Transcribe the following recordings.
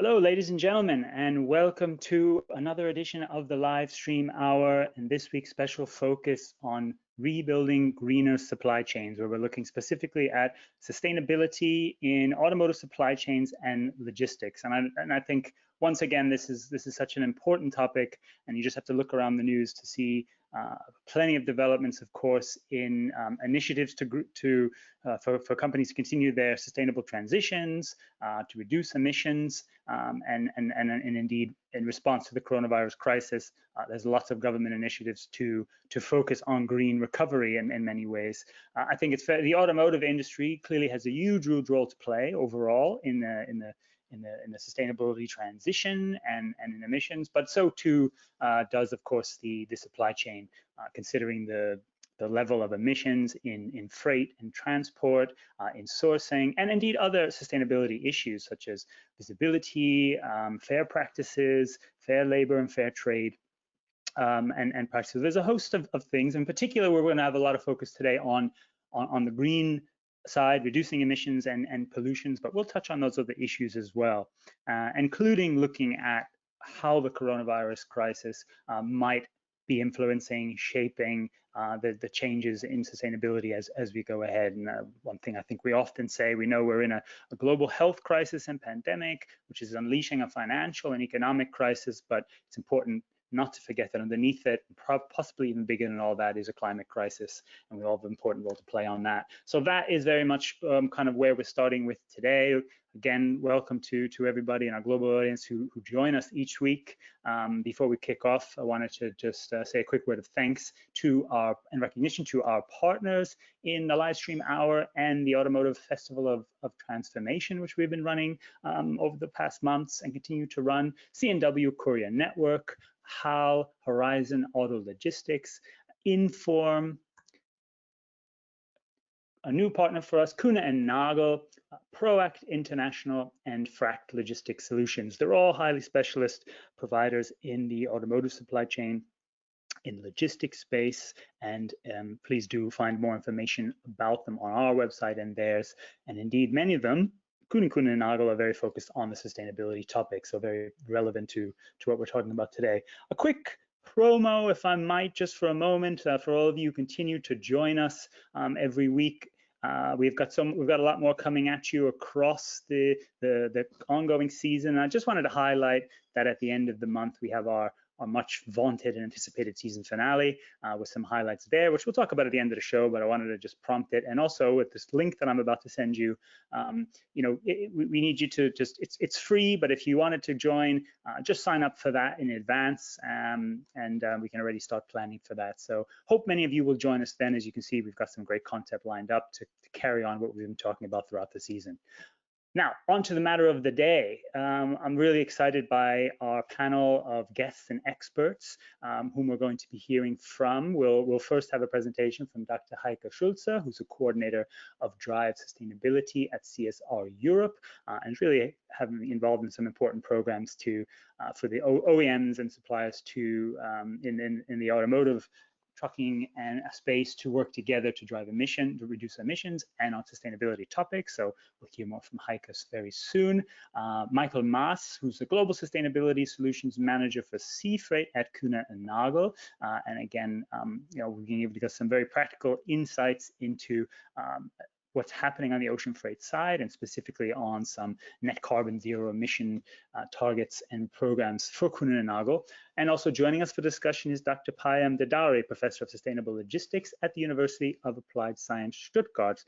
Hello, ladies and gentlemen, and welcome to another edition of the live stream hour. And this week's special focus on rebuilding greener supply chains, where we're looking specifically at sustainability in automotive supply chains and logistics. And I think once again, this is such an important topic, and you just have to look around the news to see plenty of developments, of course, in initiatives for companies to continue their sustainable transitions, to reduce emissions, and indeed, in response to the coronavirus crisis, there's lots of government initiatives to focus on green recovery in many ways. I think it's fair. The automotive industry clearly has a huge role to play overall in the sustainability transition and in emissions, but so too does, of course, the supply chain, considering the level of emissions in freight and transport, in sourcing, and indeed other sustainability issues such as visibility, fair practices, fair labor and fair trade, and practices. There's a host of things. In particular, we're going to have a lot of focus today on the green side, reducing emissions and pollutions, but we'll touch on those other issues as well, including looking at how the coronavirus crisis might be influencing, shaping the changes in sustainability as we go ahead. And one thing I think we often say, we know we're in a global health crisis and pandemic, which is unleashing a financial and economic crisis, but it's important not to forget that underneath it, possibly even bigger than all that, is a climate crisis, and we all have an important role to play on that. So that is very much kind of where we're starting with today. Again, welcome to everybody in our global audience who join us each week. Before we kick off, I wanted to just say a quick word of thanks and recognition to our partners in the live stream hour and the Automotive Festival of Transformation, which we've been running over the past months and continue to run. C&W Courier Network, HAL, Horizon Auto Logistics, Inform, a new partner for us, Kuehne and Nagel, Proact International, and Fract Logistics Solutions. They're all highly specialist providers in the automotive supply chain, in logistics space, and please do find more information about them on our website and theirs. And indeed, many of them, Kuehne and Nagel, are very focused on the sustainability topic, so very relevant to what we're talking about today. A quick promo, if I might, just for a moment, for all of you who continue to join us every week. We've got a lot more coming at you across the ongoing season. I just wanted to highlight that at the end of the month we have our much vaunted and anticipated season finale with some highlights there, which we'll talk about at the end of the show, but I wanted to just prompt it. And also with this link that I'm about to send you, we need you to just, it's free, but if you wanted to join, just sign up for that in advance, and we can already start planning for that. So hope many of you will join us then. As you can see, we've got some great content lined up to carry on what we've been talking about throughout the season. Now, on to the matter of the day. I'm really excited by our panel of guests and experts whom we're going to be hearing from. We'll first have a presentation from Dr. Heike Schulze, who's a coordinator of Drive Sustainability at CSR Europe, and really having been involved in some important programs for the OEMs and suppliers in the automotive trucking and a space to work together to reduce emissions and on sustainability topics. So we'll hear more from Heike very soon. Michael Maas, who's the Global Sustainability Solutions Manager for Sea Freight at Kuehne and Nagel. And again, we're being able to get some very practical insights into what's happening on the ocean freight side, and specifically on some net carbon zero emission targets and programs for Kuehne and Nagel. And also joining us for discussion is Dr. Payam Dedari, Professor of Sustainable Logistics at the University of Applied Science, Stuttgart.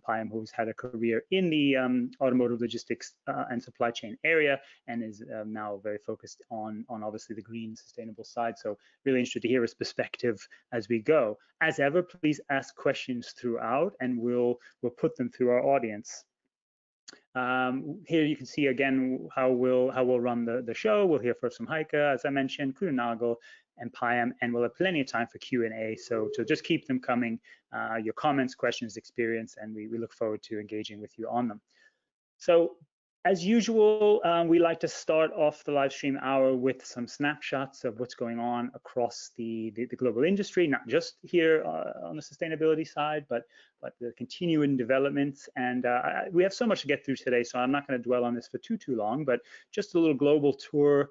Payam, who's had a career in the automotive logistics and supply chain area, and is now very focused on obviously the green sustainable side. So really interested to hear his perspective as we go. As ever, please ask questions throughout, and we'll put them through our audience. Here you can see again how we'll run the show. We'll hear first from Heike, as I mentioned, Kuehne and Nagel, and Payam, and we'll have plenty of time for Q&A. So just keep them coming, your comments, questions, experience, and we look forward to engaging with you on them. So As usual, we like to start off the live stream hour with some snapshots of what's going on across the global industry, not just here on the sustainability side, but the continuing developments. And we have so much to get through today, so I'm not going to dwell on this for too long, but just a little global tour.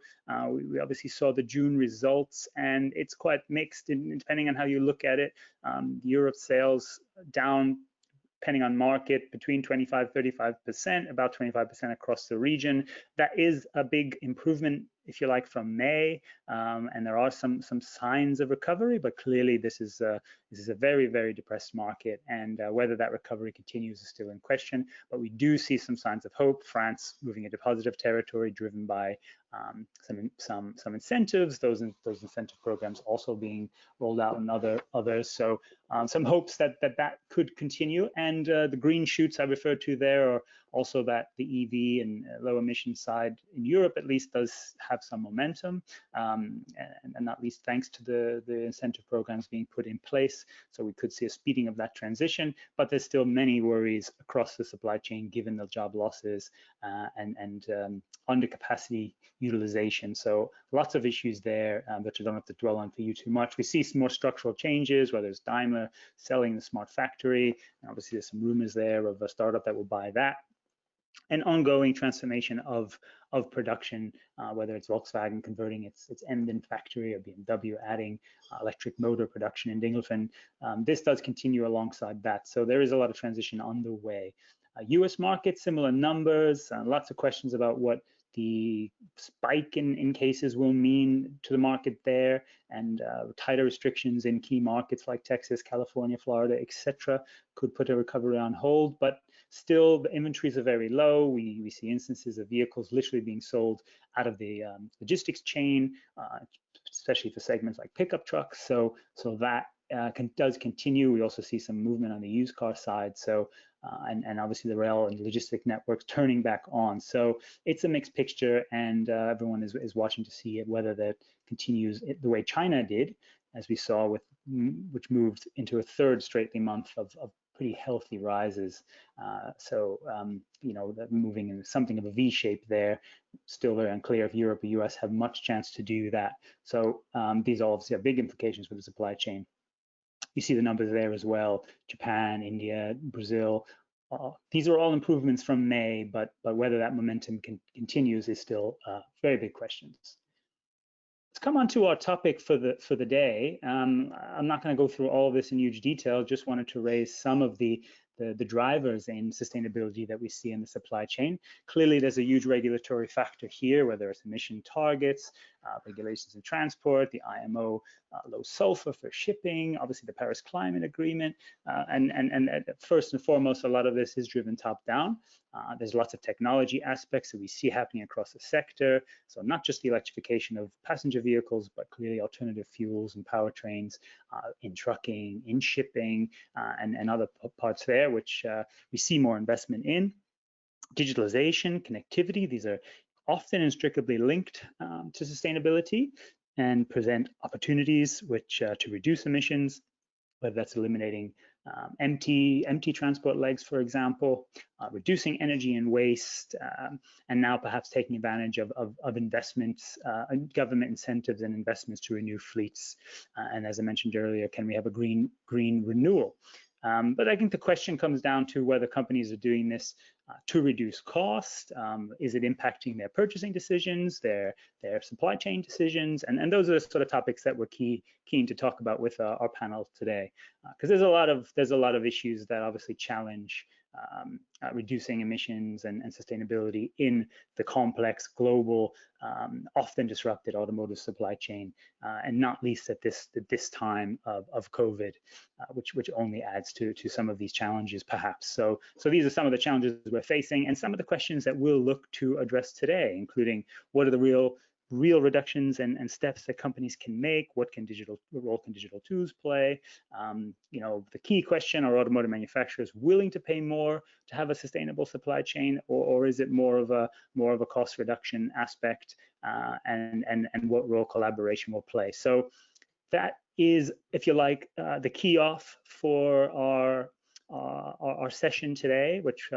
We obviously saw the June results, and it's quite mixed depending on how you look at it. Europe sales down, depending on market, between 25-35%, about 25% across the region. That is a big improvement, if you like, from May, and there are some signs of recovery, but clearly this is a very depressed market, and whether that recovery continues is still in question. But we do see some signs of hope. France moving into positive territory, driven by some incentives. Those incentive programs also being rolled out, and others. So some hopes that could continue. And the green shoots I referred to there are also that the EV and low emission side in Europe at least does have some momentum, and not least thanks to the incentive programs being put in place. So we could see a speeding of that transition, but there's still many worries across the supply chain given the job losses and under capacity utilization. So lots of issues there that you don't have to dwell on for you too much. We see some more structural changes, whether it's Daimler selling the smart factory, and obviously there's some rumors there of a startup that will buy that, and ongoing transformation of production, whether it's Volkswagen converting its Emden factory or BMW adding electric motor production in Dingolfing. This does continue alongside that. So there is a lot of transition underway. US market, similar numbers, lots of questions about what the spike in cases will mean to the market there, and tighter restrictions in key markets like Texas, California, Florida, etc. could put a recovery on hold, but still the inventories are very low. We see instances of vehicles literally being sold out of the logistics chain, especially for segments like pickup trucks. So that does continue. We also see some movement on the used car side. So and obviously the rail and logistic networks turning back on. So it's a mixed picture, and everyone is watching to see whether that continues the way China did, as we saw which moved into a third straight month of pretty healthy rises. You know, moving in something of a V shape there. Still very unclear if Europe or US have much chance to do that. So these obviously have big implications for the supply chain. You see the numbers there as well: Japan, India, Brazil. These are all improvements from May, but whether that momentum continues is still very big questions. Let's come on to our topic for the day. I'm not going to go through all of this in huge detail. Just wanted to raise some of the drivers in sustainability that we see in the supply chain. Clearly, there's a huge regulatory factor here, whether it's emission targets, regulations in transport, the IMO low sulfur for shipping, obviously the Paris Climate Agreement, and first and foremost, a lot of this is driven top down. There's lots of technology aspects that we see happening across the sector. So not just the electrification of passenger vehicles, but clearly alternative fuels and powertrains in trucking, in shipping, and other parts there, which we see more investment in. Digitalization, connectivity, these are often inextricably linked to sustainability and present opportunities which to reduce emissions, whether that's eliminating empty transport legs, for example, reducing energy and waste, and now perhaps taking advantage of investments, government incentives and investments to renew fleets. And as I mentioned earlier, can we have a green renewal? But I think the question comes down to whether companies are doing this to reduce cost. Is it impacting their purchasing decisions, their supply chain decisions? And those are the sort of topics that we're keen to talk about with our panel today, because there's a lot of issues that obviously challenge reducing emissions and sustainability in the complex, global, often disrupted automotive supply chain, and not least at this time of COVID, which only adds to some of these challenges, perhaps. So these are some of the challenges we're facing, and some of the questions that we'll look to address today, including what are the real reductions and steps that companies can make. What role can digital tools play? You know, the key question: are automotive manufacturers willing to pay more to have a sustainable supply chain, or is it more of a cost reduction aspect? And what role collaboration will play? So that is, if you like, the key off for our session today, which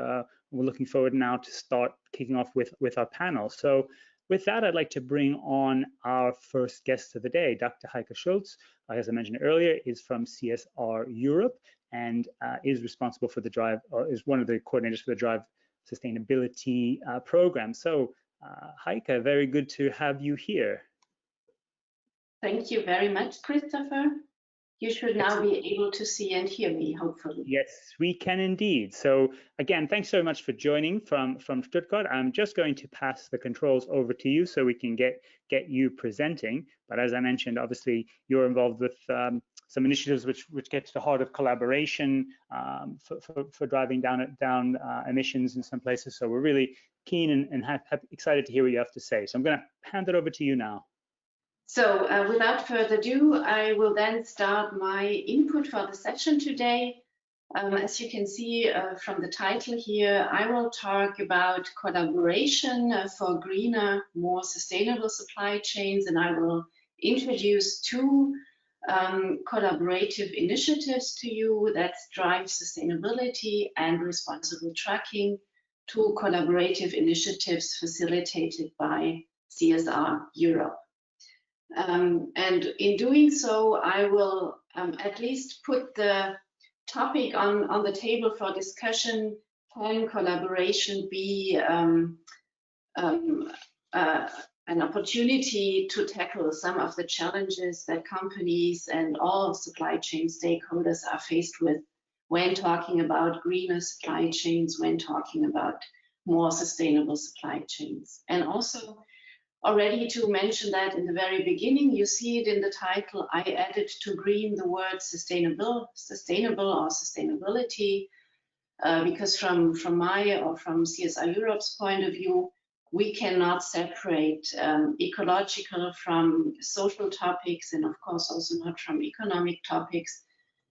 We're looking forward now to start kicking off with our panel. So with that, I'd like to bring on our first guest of the day, Dr. Heike Schulz. As I mentioned earlier, is from CSR Europe and is responsible for the Drive, or is one of the coordinators for the Drive Sustainability program. So Heike, very good to have you here. Thank you very much, Christopher. You should now be able to see and hear me, hopefully. Yes, we can indeed. So again, thanks so much for joining from Stuttgart. I'm just going to pass the controls over to you so we can get you presenting. But as I mentioned, obviously you're involved with some initiatives which get to the heart of collaboration for driving down emissions in some places. So we're really keen and excited to hear what you have to say. So I'm going to hand it over to you now. So without further ado, I will then start my input for the session today. As you can see from the title here, I will talk about collaboration for greener, more sustainable supply chains, and I will introduce two collaborative initiatives to you. That's Drive Sustainability and Responsible Trucking, two collaborative initiatives facilitated by CSR Europe. And in doing so, I will at least put the topic on the table for discussion. Can collaboration be an opportunity to tackle some of the challenges that companies and all supply chain stakeholders are faced with when talking about greener supply chains, when talking about more sustainable supply chains? And also, already to mention that in the very beginning, you see it in the title, I added to green the word sustainable or sustainability, because from my or from CSR Europe's point of view, we cannot separate ecological from social topics, and of course also not from economic topics.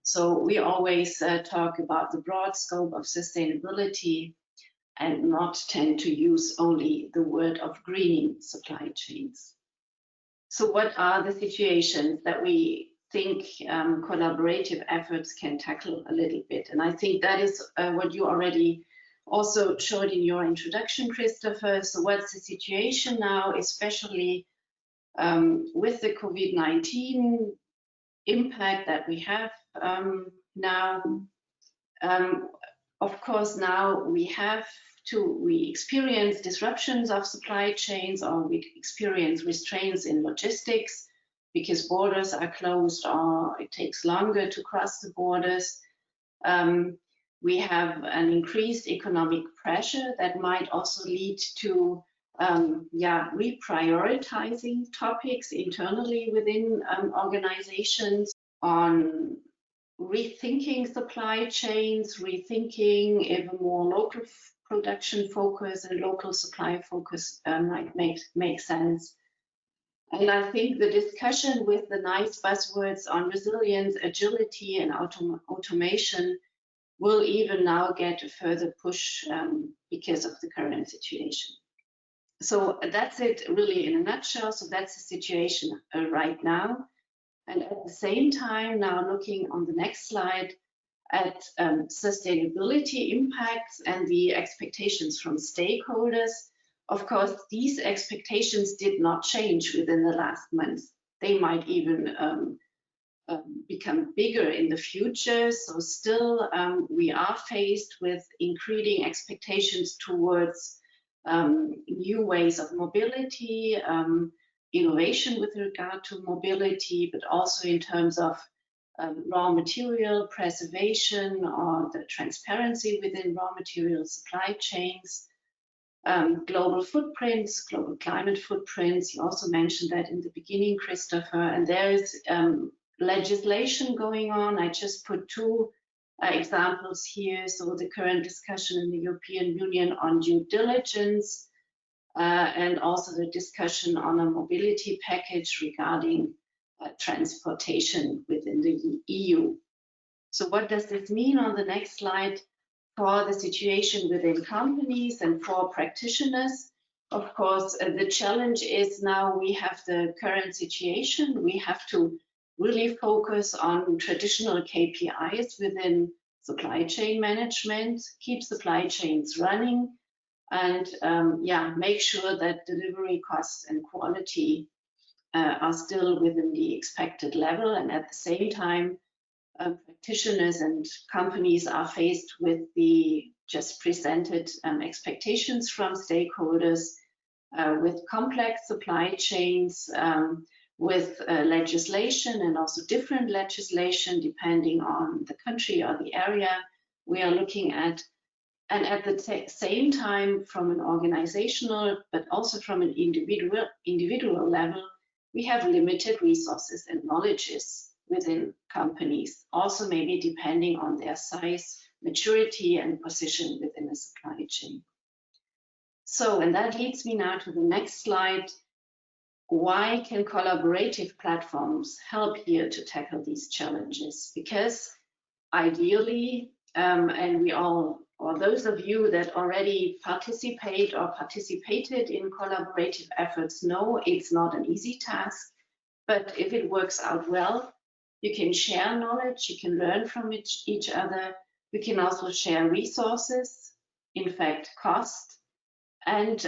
So we always talk about the broad scope of sustainability and not tend to use only the word of greening supply chains. So what are the situations that we think collaborative efforts can tackle a little bit? And I think that is what you already also showed in your introduction, Christopher. So what's the situation now, especially with the COVID-19 impact that we have now? Of course, now we experience disruptions of supply chains, or we experience restraints in logistics because borders are closed or it takes longer to cross the borders. We have an increased economic pressure that might also lead to reprioritizing topics internally within organizations on rethinking supply chains, rethinking even more local production focus and local supply focus might make sense. And I think the discussion with the nice buzzwords on resilience, agility, and automation will even now get a further push because of the current situation. So that's it really in a nutshell. So that's the situation right now. And at the same time, now looking on the next slide at sustainability impacts and the expectations from stakeholders. Of course, these expectations did not change within the last month. They might even become bigger in the future. So still, we are faced with increasing expectations towards new ways of mobility, innovation with regard to mobility, but also in terms of raw material preservation or the transparency within raw material supply chains, global footprints, global climate footprints. You also mentioned that in the beginning, Christopher, and there is legislation going on. I just put two examples here. So the current discussion in the European Union on due diligence, and also the discussion on a mobility package regarding transportation within the EU. So what does this mean on the next slide for the situation within companies and for practitioners? Of course, the challenge is now we have the current situation. We have to really focus on traditional KPIs within supply chain management, keep supply chains running, and make sure that delivery costs and quality are still within the expected level. And at the same time, practitioners and companies are faced with the just presented expectations from stakeholders, with complex supply chains, with legislation and also different legislation depending on the country or the area we are looking at. And at the same time, from an organizational, but also from an individual level, we have limited resources and knowledges within companies, also maybe depending on their size, maturity, and position within a supply chain. So, and that leads me now to the next slide. Why can collaborative platforms help here to tackle these challenges? Because ideally, and we all, or those of you that already participate or participated in collaborative efforts know it's not an easy task, but if it works out well, you can share knowledge, you can learn from each other, you can also share resources, in fact, cost, and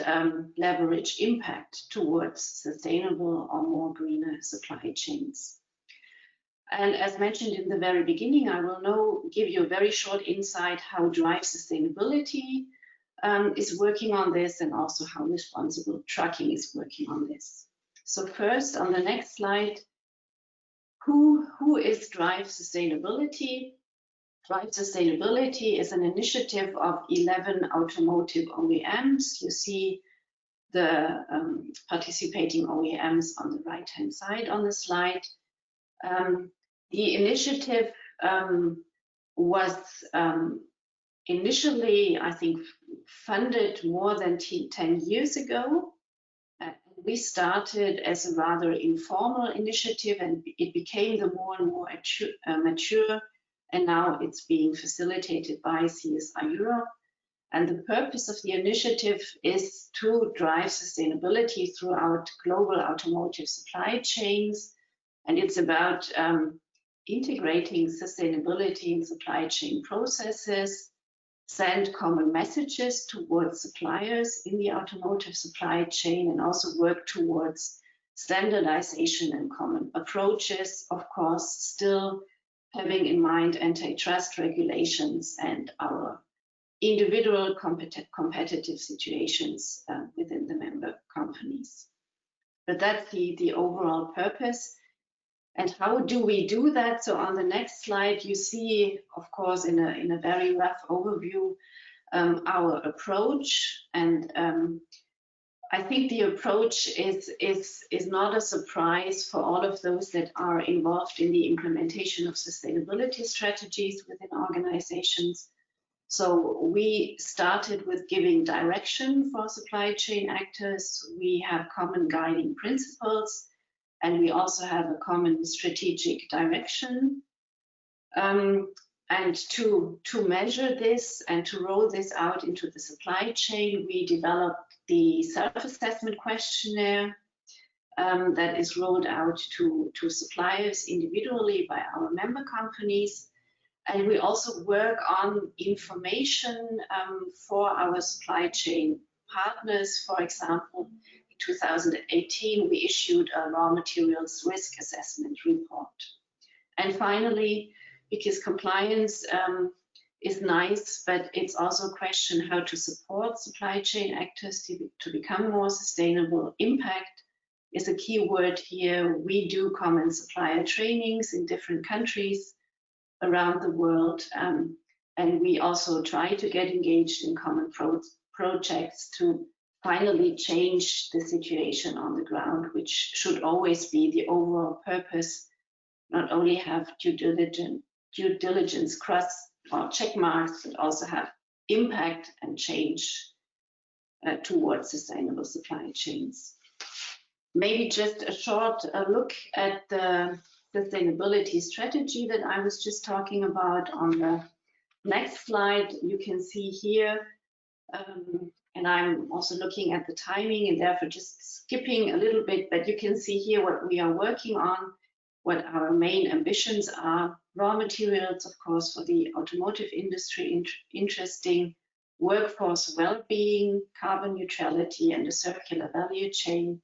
leverage impact towards sustainable or more greener supply chains. And as mentioned in the very beginning, I will now give you a very short insight how Drive Sustainability is working on this, and also how Responsible Trucking is working on this. So first, on the next slide, who is Drive Sustainability? Drive Sustainability is an initiative of 11 automotive OEMs. You see the participating OEMs on the right-hand side on the slide. The initiative was initially, I think, funded more than 10 years ago. We started as a rather informal initiative, and it became the more and more mature, and now it's being facilitated by CSI Europe. And the purpose of the initiative is to drive sustainability throughout global automotive supply chains. And it's about integrating sustainability in supply chain processes, send common messages towards suppliers in the automotive supply chain, and also work towards standardization and common approaches, of course, still having in mind antitrust regulations and our individual competitive situations within the member companies. But that's the overall purpose. And how do we do that? So on the next slide, you see, of course, in a very rough overview, our approach. And I think the approach is not a surprise for all of those that are involved in the implementation of sustainability strategies within organizations. So we started with giving direction for supply chain actors. We have common guiding principles, and we also have a common strategic direction. And to measure this and to roll this out into the supply chain, we developed the self-assessment questionnaire that is rolled out to suppliers individually by our member companies. And we also work on information for our supply chain partners. For example, in 2018, we issued a raw materials risk assessment report. And finally, because compliance is nice, but it's also a question how to support supply chain actors to become more sustainable. Impact is a key word here. We do common supplier trainings in different countries around the world, and we also try to get engaged in common projects to finally change the situation on the ground, which should always be the overall purpose. Not only have due diligence cross or check marks, but also have impact and change towards sustainable supply chains. Maybe just a short look at the sustainability strategy that I was just talking about. On the next slide, you can see here, and I'm also looking at the timing and therefore just skipping a little bit, but you can see here what we are working on, what our main ambitions are. raw materials, of course, for the automotive industry, interesting workforce well-being, carbon neutrality, and a circular value chain.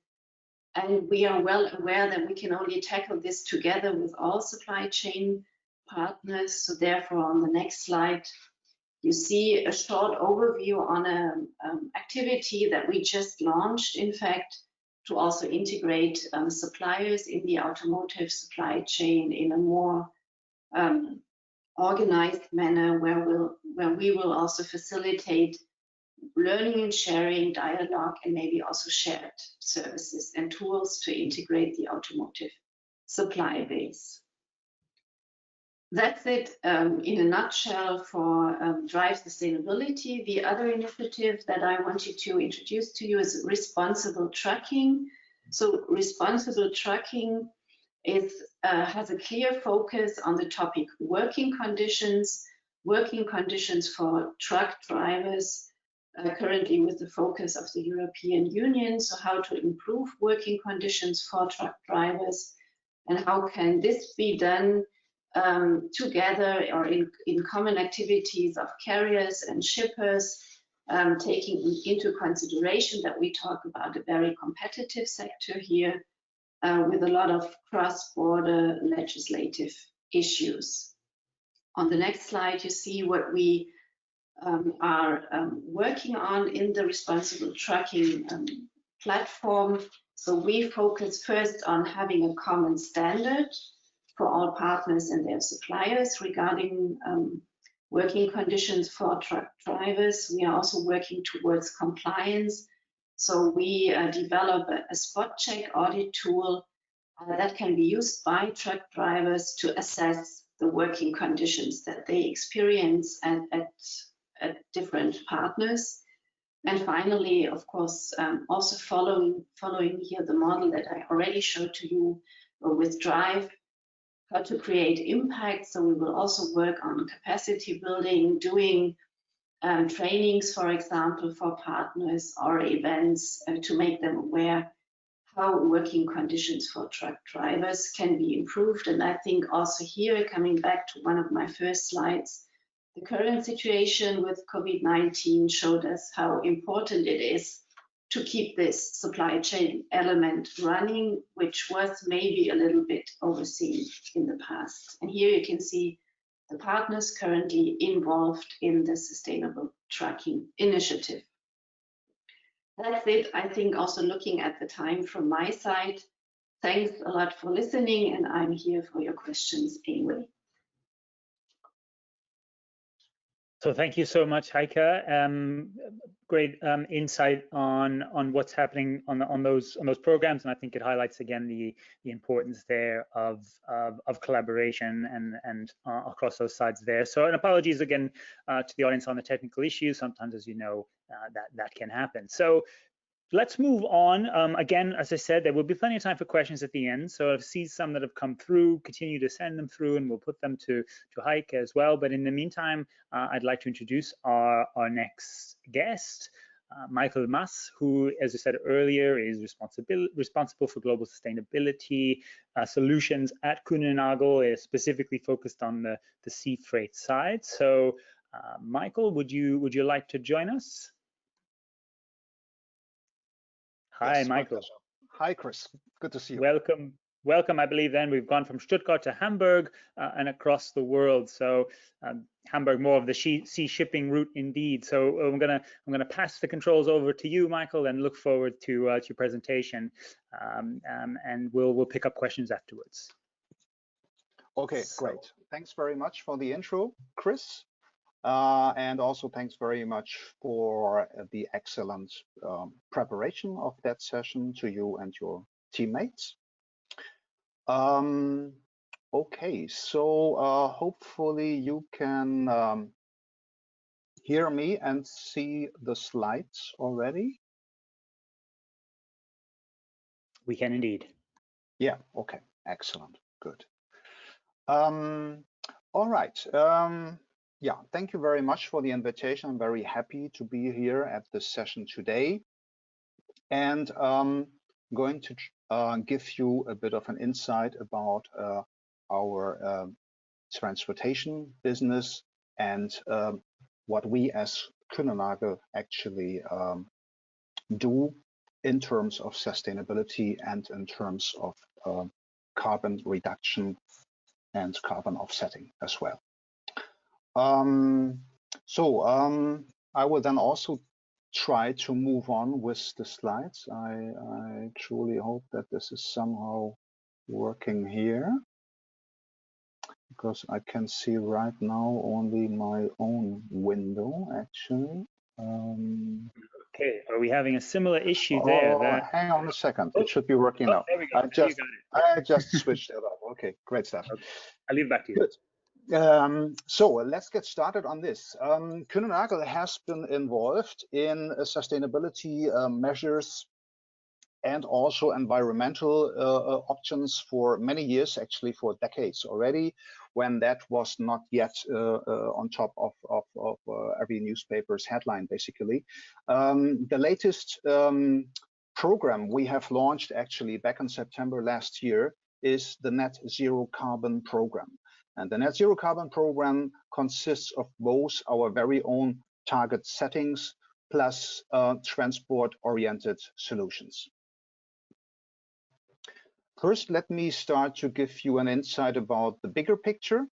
And we are well aware that we can only tackle this together with all supply chain partners. So therefore, on the next slide, you see a short overview on an activity that we just launched, in fact, to also integrate suppliers in the automotive supply chain in a more organized manner, where we will also facilitate learning and sharing, dialogue, and maybe also shared services and tools to integrate the automotive supply base. That's it in a nutshell for Drive Sustainability. The other initiative that I wanted to introduce to you is responsible trucking. So responsible trucking has a clear focus on the topic working conditions for truck drivers, currently with the focus of the European Union. So how to improve working conditions for truck drivers, and how can this be done together or in common activities of carriers and shippers, taking into consideration that we talk about a very competitive sector here with a lot of cross-border legislative issues. On the next slide, you see what we are working on in the responsible trucking platform. So we focus first on having a common standard for all partners and their suppliers regarding working conditions for truck drivers. We are also working towards compliance. So we develop a spot check audit tool that can be used by truck drivers to assess the working conditions that they experience at different partners. And finally, of course, also following here the model that I already showed to you with Drive, how to create impact. So we will also work on capacity building, doing trainings, for example, for partners or events to make them aware how working conditions for truck drivers can be improved. And I think also here, coming back to one of my first slides, the current situation with COVID-19 showed us how important it is to keep this supply chain element running, which was maybe a little bit overseen in the past. And here you can see the partners currently involved in the Sustainable Trucking Initiative. That's it, I think, also looking at the time from my side. Thanks a lot for listening, and I'm here for your questions anyway. So thank you so much, Heike. Great insight on what's happening on those programs, and I think it highlights again the importance there of collaboration and across those sides there. So, and apologies again to the audience on the technical issues. Sometimes, as you know, that can happen. So let's move on. Again, as I said, there will be plenty of time for questions at the end. So I've seen some that have come through, continue to send them through, and we'll put them to Heike as well. But in the meantime, I'd like to introduce our next guest, Michael Mass, who, as I said earlier, is responsible for global sustainability solutions at Kuehne + Nagel, is specifically focused on the sea freight side. So Michael, would you like to join us? Hi, yes, Michael. Hi, Chris. Good to see you. Welcome. I believe then we've gone from Stuttgart to Hamburg and across the world. So Hamburg, more of the sea shipping route indeed. So I'm gonna pass the controls over to you, Michael, and look forward to your presentation. And we'll pick up questions afterwards. Okay, great. Thanks very much for the intro, Chris. And also thanks very much for the excellent preparation of that session to you and your teammates. Okay, so hopefully you can hear me and see the slides already. We can indeed. Yeah, okay, excellent, good. All right. Yeah, thank you very much for the invitation. I'm very happy to be here at this session today. And I'm going to give you a bit of an insight about our transportation business and what we as Kühne actually do in terms of sustainability and in terms of carbon reduction and carbon offsetting as well. I will then also try to move on with the slides. I truly hope that this is somehow working here, because I can see right now only my own window actually. Okay, are we having a similar issue there? Hang on a second, it should be working now. There we go. I just switched it up. Okay, great stuff. Okay. I'll leave it back to you. Good. So let's get started on this. Kühne has been involved in sustainability measures and also environmental options for many years, actually for decades already, when that was not yet on top of every newspaper's headline, basically. The latest program we have launched actually back in September last year is the Net Zero Carbon Program. And the Net Zero Carbon Program consists of both our very own target settings plus transport-oriented solutions. First, let me start to give you an insight about the bigger picture.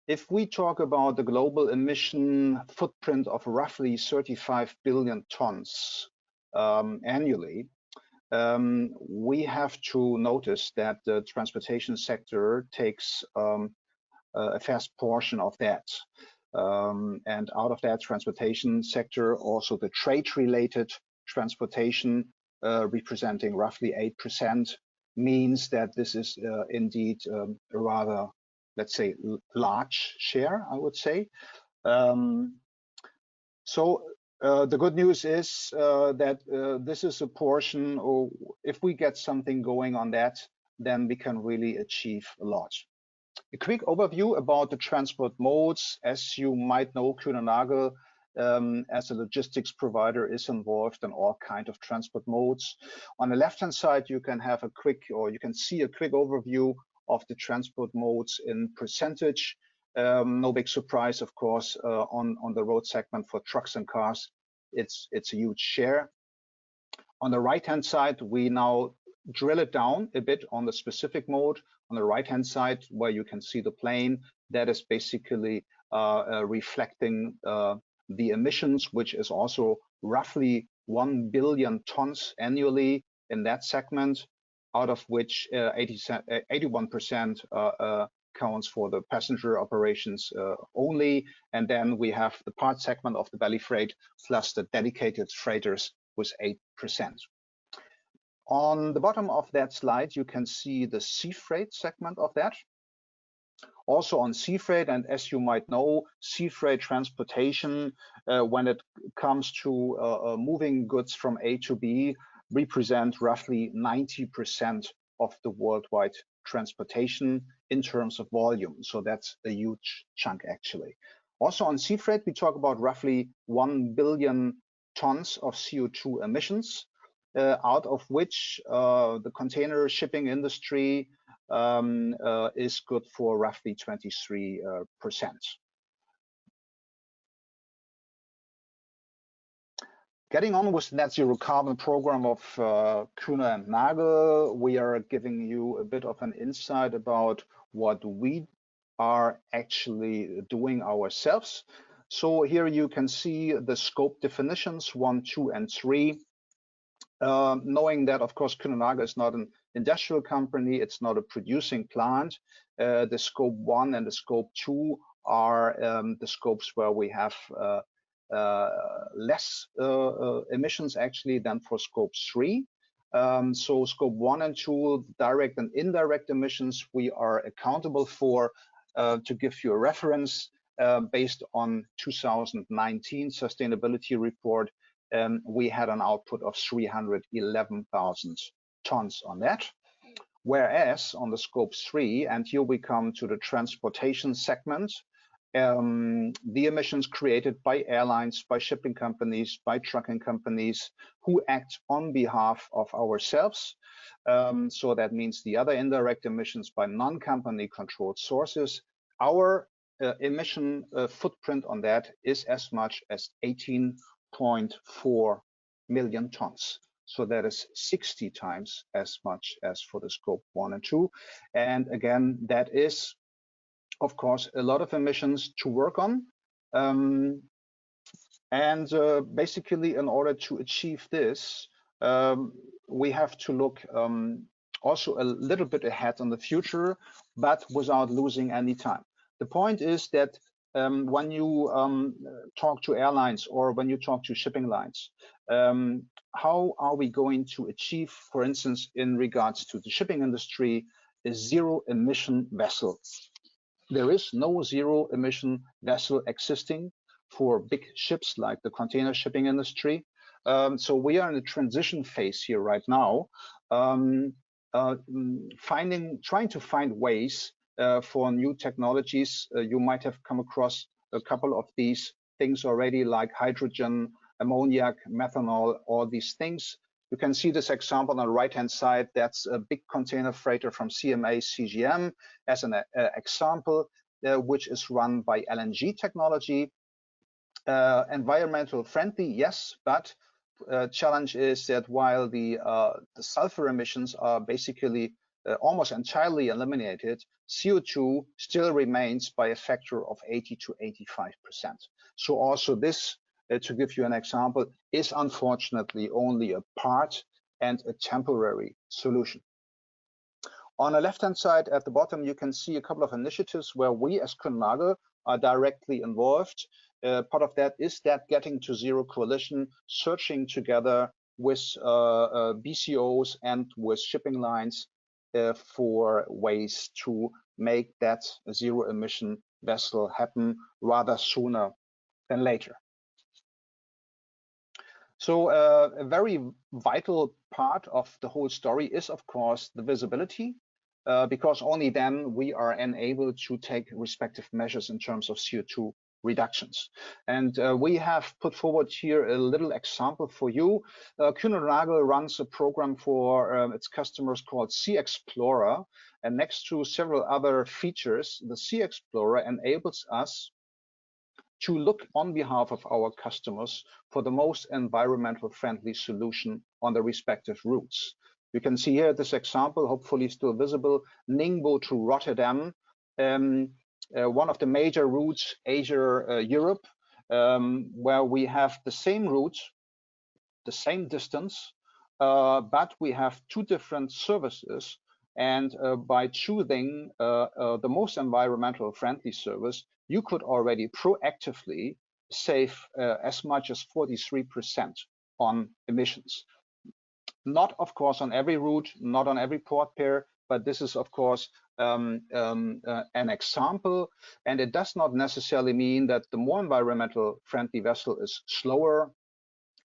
If we talk about the global emission footprint of roughly 35 billion tons annually, we have to notice that the transportation sector takes a fast portion of that. And out of that transportation sector, also the trade-related transportation representing roughly 8%, means that this is indeed a rather, let's say, large share, I would say. The good news is that this is a portion, or if we get something going on that, then we can really achieve a lot. A quick overview about the transport modes. As you might know, Kühne as a logistics provider is involved in all kinds of transport modes. On the left-hand side, you can have a quick, or you can see a quick overview of the transport modes in percentage. No big surprise, of course, on the road segment for trucks and cars, it's a huge share. On the right-hand side, we now drill it down a bit on the specific mode. On the right-hand side, where you can see the plane, that is basically reflecting the emissions, which is also roughly 1 billion tons annually in that segment, out of which 81% counts for the passenger operations only. And then we have the part segment of the belly freight plus the dedicated freighters with 8%. On the bottom of that slide, you can see the sea freight segment of that. Also on sea freight, and as you might know, sea freight transportation, when it comes to moving goods from A to B, represent roughly 90% of the worldwide transportation in terms of volume. So that's a huge chunk, actually. Also on sea freight, we talk about roughly 1 billion tons of CO2 emissions, out of which the container shipping industry is good for roughly 23%. Getting on with the Net Zero Carbon Program of Kühne + Nagel, we are giving you a bit of an insight about what we are actually doing ourselves. So here you can see the scope definitions 1, 2, and 3. Knowing that, of course, Kühne + Nagel is not an industrial company, it's not a producing plant. The scope 1 and the scope 2 are the scopes where we have less emissions actually than for scope 3. So scope 1 and 2, direct and indirect emissions, we are accountable for. To give you a reference, based on 2019 sustainability report, we had an output of 311,000 tons on that. Whereas on the scope 3, and here we come to the transportation segment, the emissions created by airlines, by shipping companies, by trucking companies who act on behalf of ourselves. So that means the other indirect emissions by non-company controlled sources our emission footprint on that is as much as 18.4 million tons. So that is 60 times as much as for the scope 1 and 2. And again, that is, of course, a lot of emissions to work on. Basically, in order to achieve this, we have to look also a little bit ahead in the future, but without losing any time. The point is that when you talk to airlines or when you talk to shipping lines, how are we going to achieve, for instance, in regards to the shipping industry, a zero emission vessel? There is no zero emission vessel existing for big ships like the container shipping industry. So we are in a transition phase here right now, trying to find ways for new technologies. You might have come across a couple of these things already, like hydrogen, ammoniac, methanol, all these things. You can see this example on the right-hand side. That's a big container freighter from CMA CGM as an example, which is run by LNG technology. Environmental friendly, yes, but challenge is that while the sulfur emissions are basically almost entirely eliminated, CO2 still remains by a factor of 80 to 85%. So also this, to give you an example, is unfortunately only a part and a temporary solution. On the left-hand side at the bottom, you can see a couple of initiatives where we as Kuehne+Nagel are directly involved. Part of that is that Getting to Zero Coalition, searching together with BCOs and with shipping lines for ways to make that zero emission vessel happen rather sooner than later. So a very vital part of the whole story is, of course, the visibility, because only then we are enabled to take respective measures in terms of CO2 reductions. And we have put forward here a little example for you. Kuehne+Nagel runs a program for its customers called Sea Explorer, and next to several other features, the Sea Explorer enables us to look on behalf of our customers for the most environmental friendly solution on the respective routes. You can see here this example, hopefully still visible, Ningbo to Rotterdam, one of the major routes, Asia-Europe, where we have the same route, the same distance, but we have two different services. And by choosing the most environmental friendly service, you could already proactively save as much as 43% on emissions. Not, of course, on every route, not on every port pair, but this is, of course, an example. And it does not necessarily mean that the more environmental friendly vessel is slower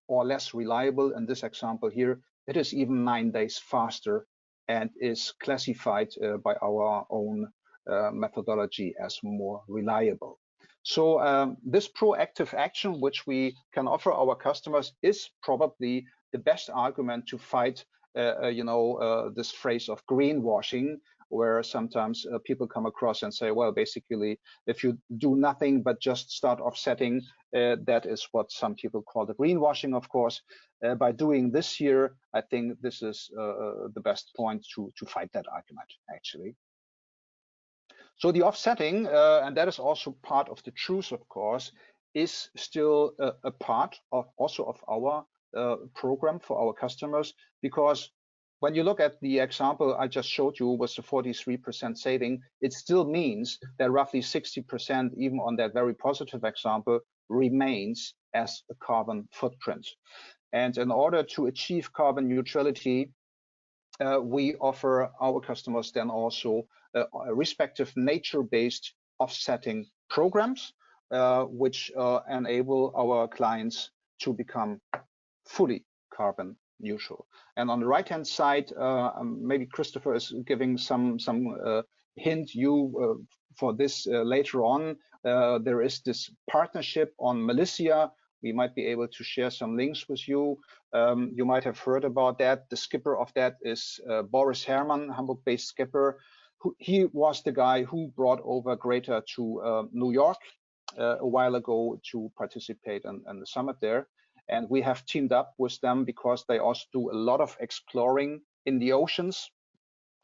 or less reliable. In this example here, it is even 9 days faster and is classified by our own methodology as more reliable. So this proactive action, which we can offer our customers, is probably the best argument to fight, this phrase of greenwashing, where sometimes people come across and say, well, basically, if you do nothing but just start offsetting, that is what some people call the greenwashing, of course. By doing this here, I think this is the best point to fight that argument, actually. So the offsetting, and that is also part of the truth, of course, is still a part of also of our program for our customers, because when you look at the example I just showed you with the 43% saving, it still means that roughly 60%, even on that very positive example, remains as a carbon footprint. And in order to achieve carbon neutrality, we offer our customers then also respective nature-based offsetting programs, which enable our clients to become fully carbon neutral. And on the right-hand side, maybe Christopher is giving some hint for this later on. There is this partnership on Malaysia. We might be able to share some links with you. You might have heard about that. The skipper of that is Boris Herrmann, Hamburg-based skipper. he was the guy who brought over Greta to New York a while ago to participate in the summit there. And we have teamed up with them because they also do a lot of exploring in the oceans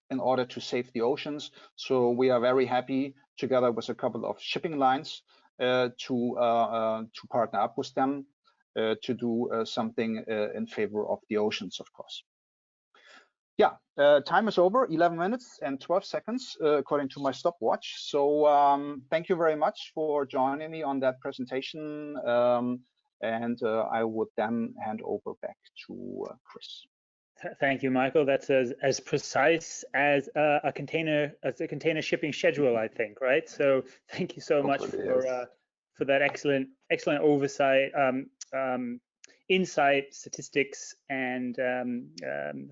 in order to save the oceans. So we are very happy, together with a couple of shipping lines, to partner up with them to do something in favor of the oceans, of course. Yeah, time is over, 11 minutes and 12 seconds, according to my stopwatch. So thank you very much for joining me on that presentation. And I would then hand over back to Chris. Thank you, Michael. That's as precise as a container shipping schedule, I think, right? So thank you so much for that excellent oversight, insight, statistics, and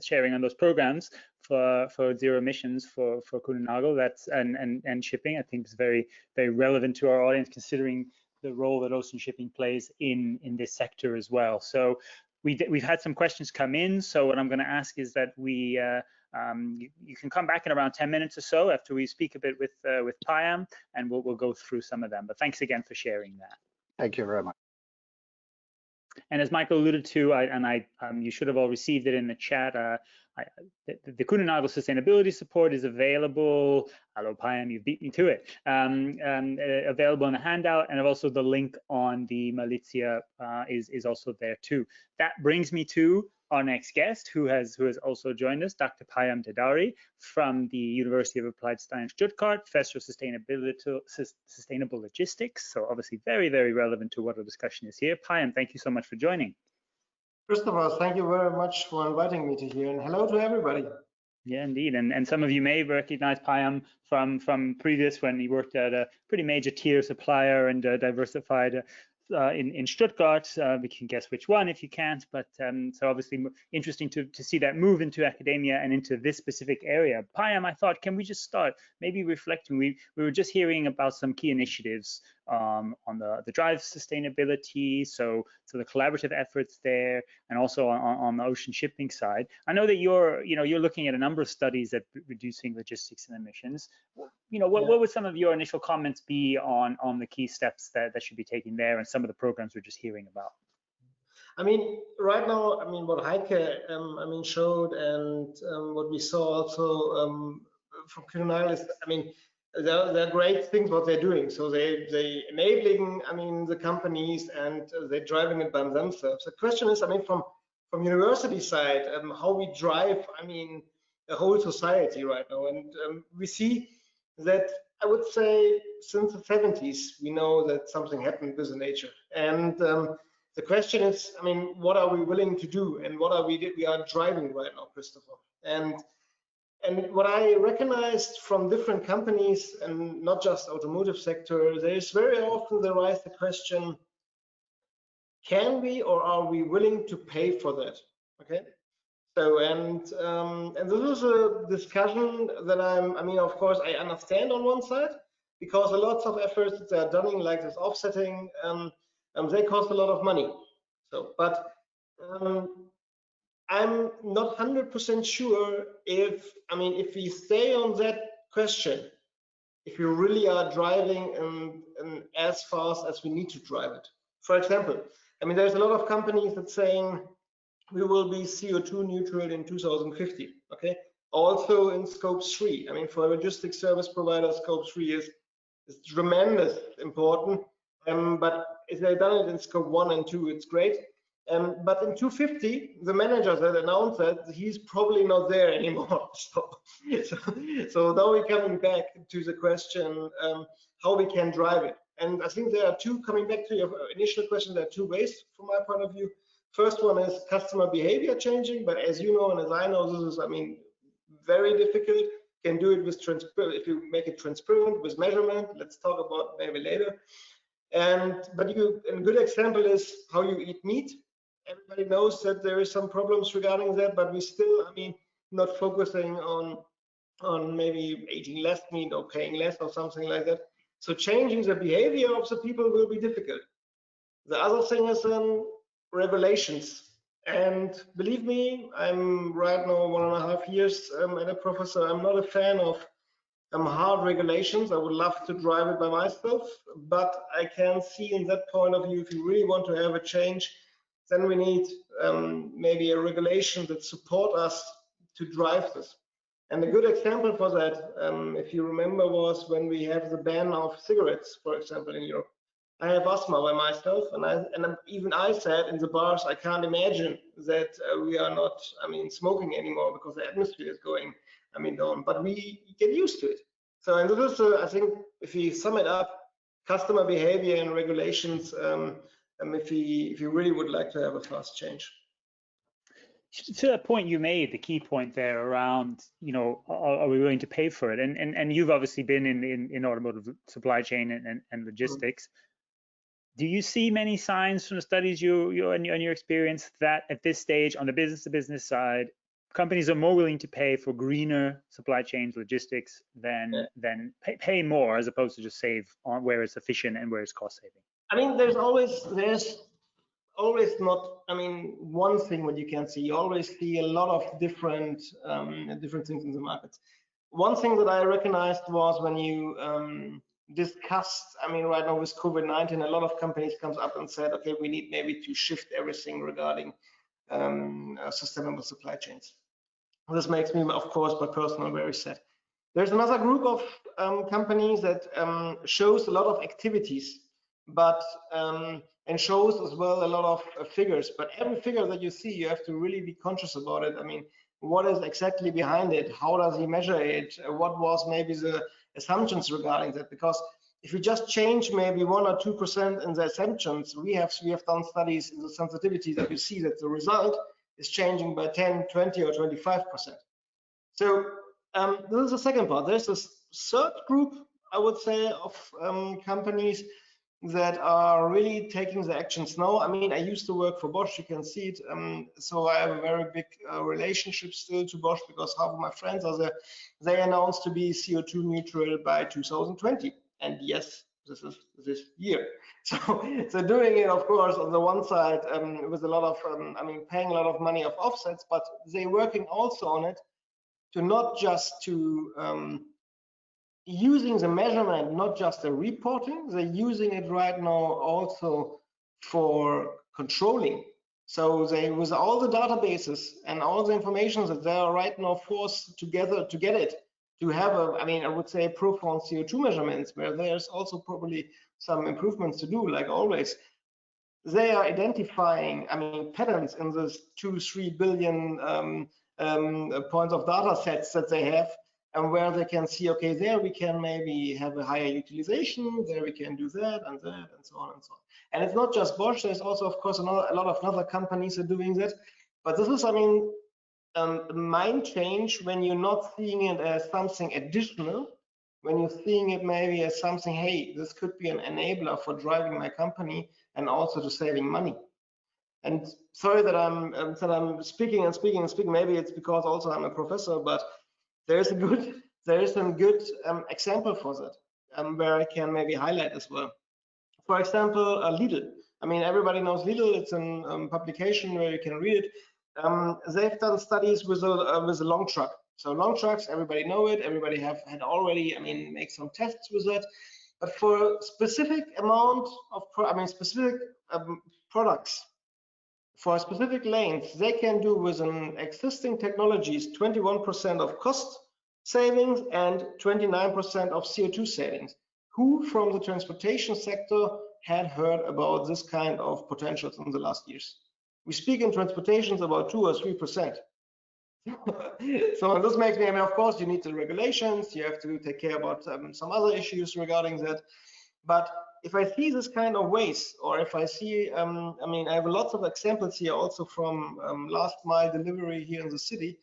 sharing on those programs for zero emissions for Kuehne+Nagel. That's and shipping. I think is very relevant to our audience, considering the role that ocean shipping plays in this sector as well. So we've had some questions come in. So what I'm going to ask is that you can come back in around 10 minutes or so after we speak a bit with Payam, and we'll go through some of them. But thanks again for sharing that. Thank you very much. And as Michael alluded to, you should have all received it in the chat. The Kuehne+Nagel sustainability support is available. Hello, Payam, you beat me to it. Available in the handout, and also the link on the Malizia is also there too. That brings me to our next guest, who has also joined us, Dr. Payam Dadari from the University of Applied Science Stuttgart, Professor of Sustainable Logistics. So obviously very relevant to what our discussion is here. Payam, thank you so much for joining. First of all, thank you very much for inviting me to here, and hello to everybody. Yeah, indeed. And some of you may recognize Payam from previous, when he worked at a pretty major tier supplier and diversified in Stuttgart. We can guess which one if you can't, but so obviously interesting to see that move into academia and into this specific area. Payam, I thought, can we just start maybe reflecting? We were just hearing about some key initiatives on the drive sustainability, so the collaborative efforts there, and also on the ocean shipping side. I know that you're looking at a number of studies at reducing logistics and emissions. What would some of your initial comments be on the key steps that should be taken there, and some of the programs we're just hearing about? I mean, right now, what Heike showed, and what we saw also from Kuehne+Nagel is, they're great things what they're doing. So they enabling, the companies, and they're driving it by themselves. The question is, from university side, how we drive, the whole society right now, and we see that, I would say, since the 70s, we know that something happened with the nature. And the question is, what are we willing to do, and what are we are driving right now, Christopher? And what I recognized from different companies, and not just automotive sector, there is very often there rise the question, can we or are we willing to pay for that? Okay. So and this is a discussion that of course I understand on one side, because a lot of efforts that are done like this offsetting, they cost a lot of money. So, but I'm not 100% sure if we stay on that question, if we really are driving and as fast as we need to drive it. For example, there's a lot of companies that saying we will be CO2 neutral in 2050. Okay, also in scope 3. For a logistics service provider, scope 3 is tremendous important. But if they've done it in scope 1 and 2, it's great. But in 250, the manager that announced that he's probably not there anymore. So now we're coming back to the question how we can drive it. And I think there are two, coming back to your initial question, there are two ways from my point of view. First one is customer behavior changing, but as you know and as I know, this is very difficult. You can do it with if you make it transparent with measurement. Let's talk about maybe later. But a good example is how you eat meat. Everybody knows that there is some problems regarding that, but we still, not focusing on maybe eating less meat or paying less or something like that. So changing the behavior of the people will be difficult. The other thing is regulations. And believe me, I'm right now 1.5 years as a professor. I'm not a fan of hard regulations. I would love to drive it by myself, but I can see in that point of view, if you really want to have a change, then we need maybe a regulation that support us to drive this. And a good example for that, if you remember, was when we have the ban of cigarettes, for example, in Europe. I have asthma by myself, and even I said in the bars, I can't imagine that we are not, smoking anymore because the atmosphere is going, down. But we get used to it. So, and this is, I think, if you sum it up, customer behavior and regulations, if you really would like to have a fast change. To that point you made, the key point there around, are we willing to pay for it? And you've obviously been in automotive supply chain and logistics. Do you see many signs from the studies you and your experience that at this stage on the business-to-business side, companies are more willing to pay for greener supply chains, logistics than pay more as opposed to just save on where it's efficient and where it's cost saving? There's always not, one thing what you can see. You always see a lot of different things in the market. One thing that I recognized was when you discussed, right now with COVID-19, a lot of companies comes up and said, okay, we need maybe to shift everything regarding sustainable supply chains. This makes me, of course, by personal very sad. There's another group of companies that shows a lot of activities, but and shows as well a lot of figures. But every figure that you see, you have to really be conscious about it. What is exactly behind it? How does he measure it? What was maybe the assumptions regarding that? Because if you just change maybe 1 or 2% in the assumptions, we have done studies in the sensitivity that you see that the result is changing by 10, 20, or 25%. So this is the second part. There's this third group, I would say, of companies that are really taking the actions now. I used to work for Bosch, you can see it. So I have a very big relationship still to Bosch because half of my friends are there. They announced to be CO2 neutral by 2020. And yes, this is this year. So doing it, of course, on the one side with a lot of, paying a lot of money of offsets, but they're working also on it to not just to using the measurement, not just the reporting, they're using it right now also for controlling. So they, with all the databases and all the information that they are right now forced together to get it, to have a, I would say profound CO2 measurements, where there's also probably some improvements to do, like always. They are identifying, patterns in this 2-3 billion points of data sets that they have, and where they can see, okay, there we can maybe have a higher utilization, there we can do that, and so on and so on. And it's not just Bosch, there's also, of course, a lot of other companies are doing that. But this is, a mind change when you're not seeing it as something additional, when you're seeing it maybe as something, hey, this could be an enabler for driving my company and also to saving money. And sorry that I'm speaking and speaking and speaking. Maybe it's because also I'm a professor, but there is some good example for that, where I can maybe highlight as well. For example, Lidl. Everybody knows Lidl. It's a publication where you can read it. They've done studies with a long truck. So long trucks, everybody know it. Everybody had already, make some tests with it. But for specific amount of, specific products, for specific lanes, they can do with an existing technologies 21% of cost savings and 29% of CO2 savings. Who from the transportation sector had heard about this kind of potentials in the last years? We speak in transportations about 2 or 3%. So this makes me, of course, you need the regulations, you have to take care about some other issues regarding that. But if I see this kind of waste, or if I see, I have lots of examples here also from last mile delivery here in the city,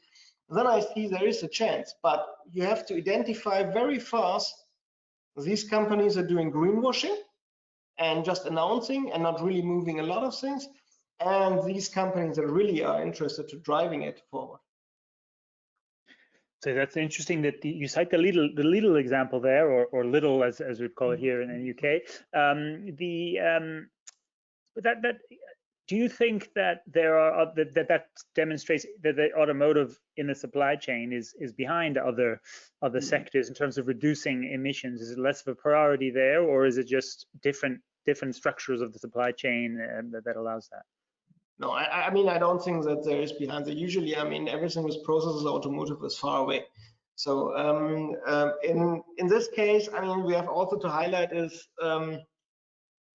then I see there is a chance. But you have to identify very fast, these companies are doing greenwashing and just announcing and not really moving a lot of things. And these companies that really are interested to driving it forward. So that's interesting that you cite the Lidl example there, or Lidl as we'd call it here in the UK. do you think that there are that demonstrates that the automotive in the supply chain is behind other sectors in terms of reducing emissions? Is it less of a priority there, or is it just different structures of the supply chain that allows that? No, I mean, I don't think that there is behind that. Usually, I mean, everything with processes automotive is far away. So in this case, I mean, we have also to highlight is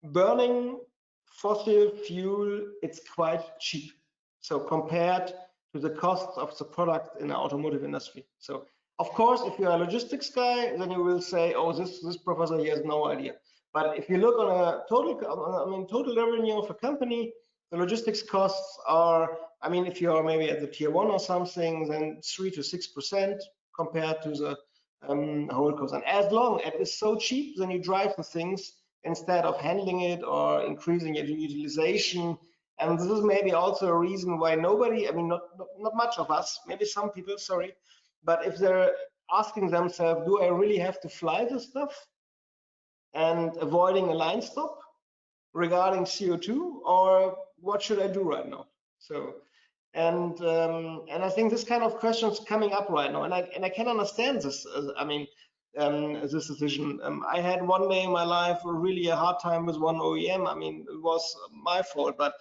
burning fossil fuel, it's quite cheap. So compared to the cost of the product in the automotive industry. So of course, if you're a logistics guy, then you will say, oh, this professor he has no idea. But if you look on a total revenue of a company, the logistics costs are, I mean, if you are maybe at the tier 1 or something, then 3 to 6% compared to the whole cost. And as long as it's so cheap, then you drive the things instead of handling it or increasing your utilization. And this is maybe also a reason why nobody, I mean, not much of us, maybe some people, sorry, but if they're asking themselves, do I really have to fly this stuff and avoiding a line stop regarding CO2, or what should I do right now? So, and I think this kind of question is coming up right now, and I can understand this. I mean, this decision. I had one day in my life really a hard time with one OEM. I mean, it was my fault, but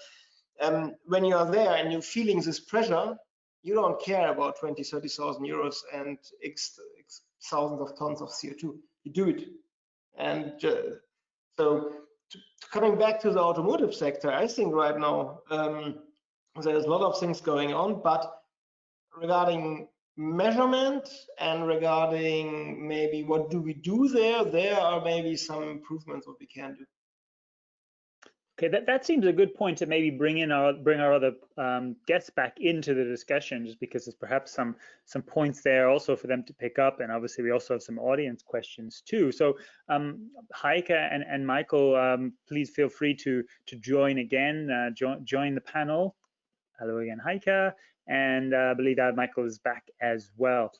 when you are there and you're feeling this pressure, you don't care about 20,000-30,000 euros and X thousands of tons of CO2. You do it, and so. Coming back to the automotive sector, I think right now there's a lot of things going on, but regarding measurement and regarding maybe what do we do there are maybe some improvements what we can do. Okay, that seems a good point to maybe bring our other guests back into the discussion, just because there's perhaps some points there also for them to pick up, and obviously we also have some audience questions too. So Heike and Michael, please feel free to join again, join the panel. Hello again, Heike, and I believe that Michael is back as well.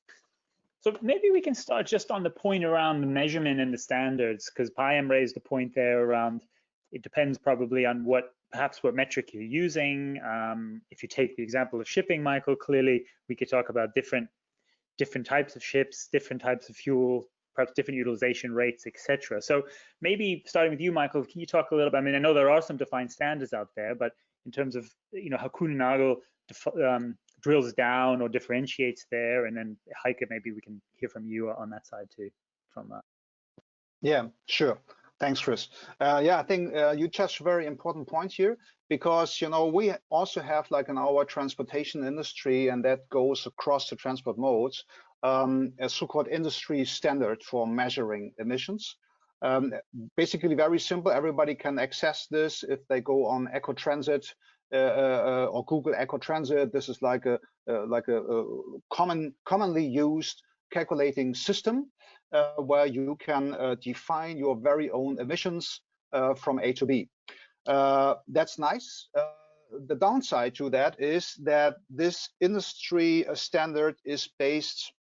So maybe we can start just on the point around the measurement and the standards, because Payam raised a point there around. It depends probably on perhaps what metric you're using. If you take the example of shipping, Michael, clearly we could talk about different types of ships, different types of fuel, perhaps different utilization rates, etc. So maybe starting with you, Michael, can you talk a little bit? I mean, I know there are some defined standards out there, but in terms of how Kuehne+Nagel drills down or differentiates there, and then Heike, maybe we can hear from you on that side too. From Yeah, sure. Thanks, Chris. Yeah, I think you touched a very important point here, because we also have, like in our transportation industry, and that goes across the transport modes, a so-called industry standard for measuring emissions. Basically, very simple. Everybody can access this if they go on EcoTransit or Google EcoTransit. This is like a commonly used calculating system. Where you can define your very own emissions from A to B. That's nice. The downside to that is that this industry standard is based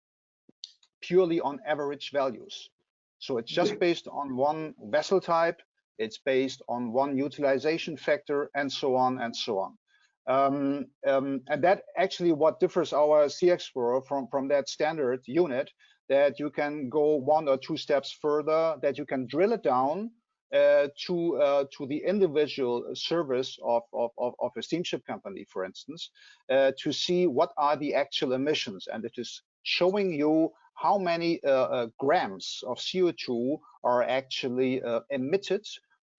purely on average values. So it's just based on one vessel type, it's based on one utilization factor, and so on and so on. And that actually what differs our Sea Explorer from that standard unit, that you can go 1 or 2 steps further, that you can drill it down to the individual service of a steamship company, for instance, to see what are the actual emissions. And it is showing you how many grams of CO2 are actually emitted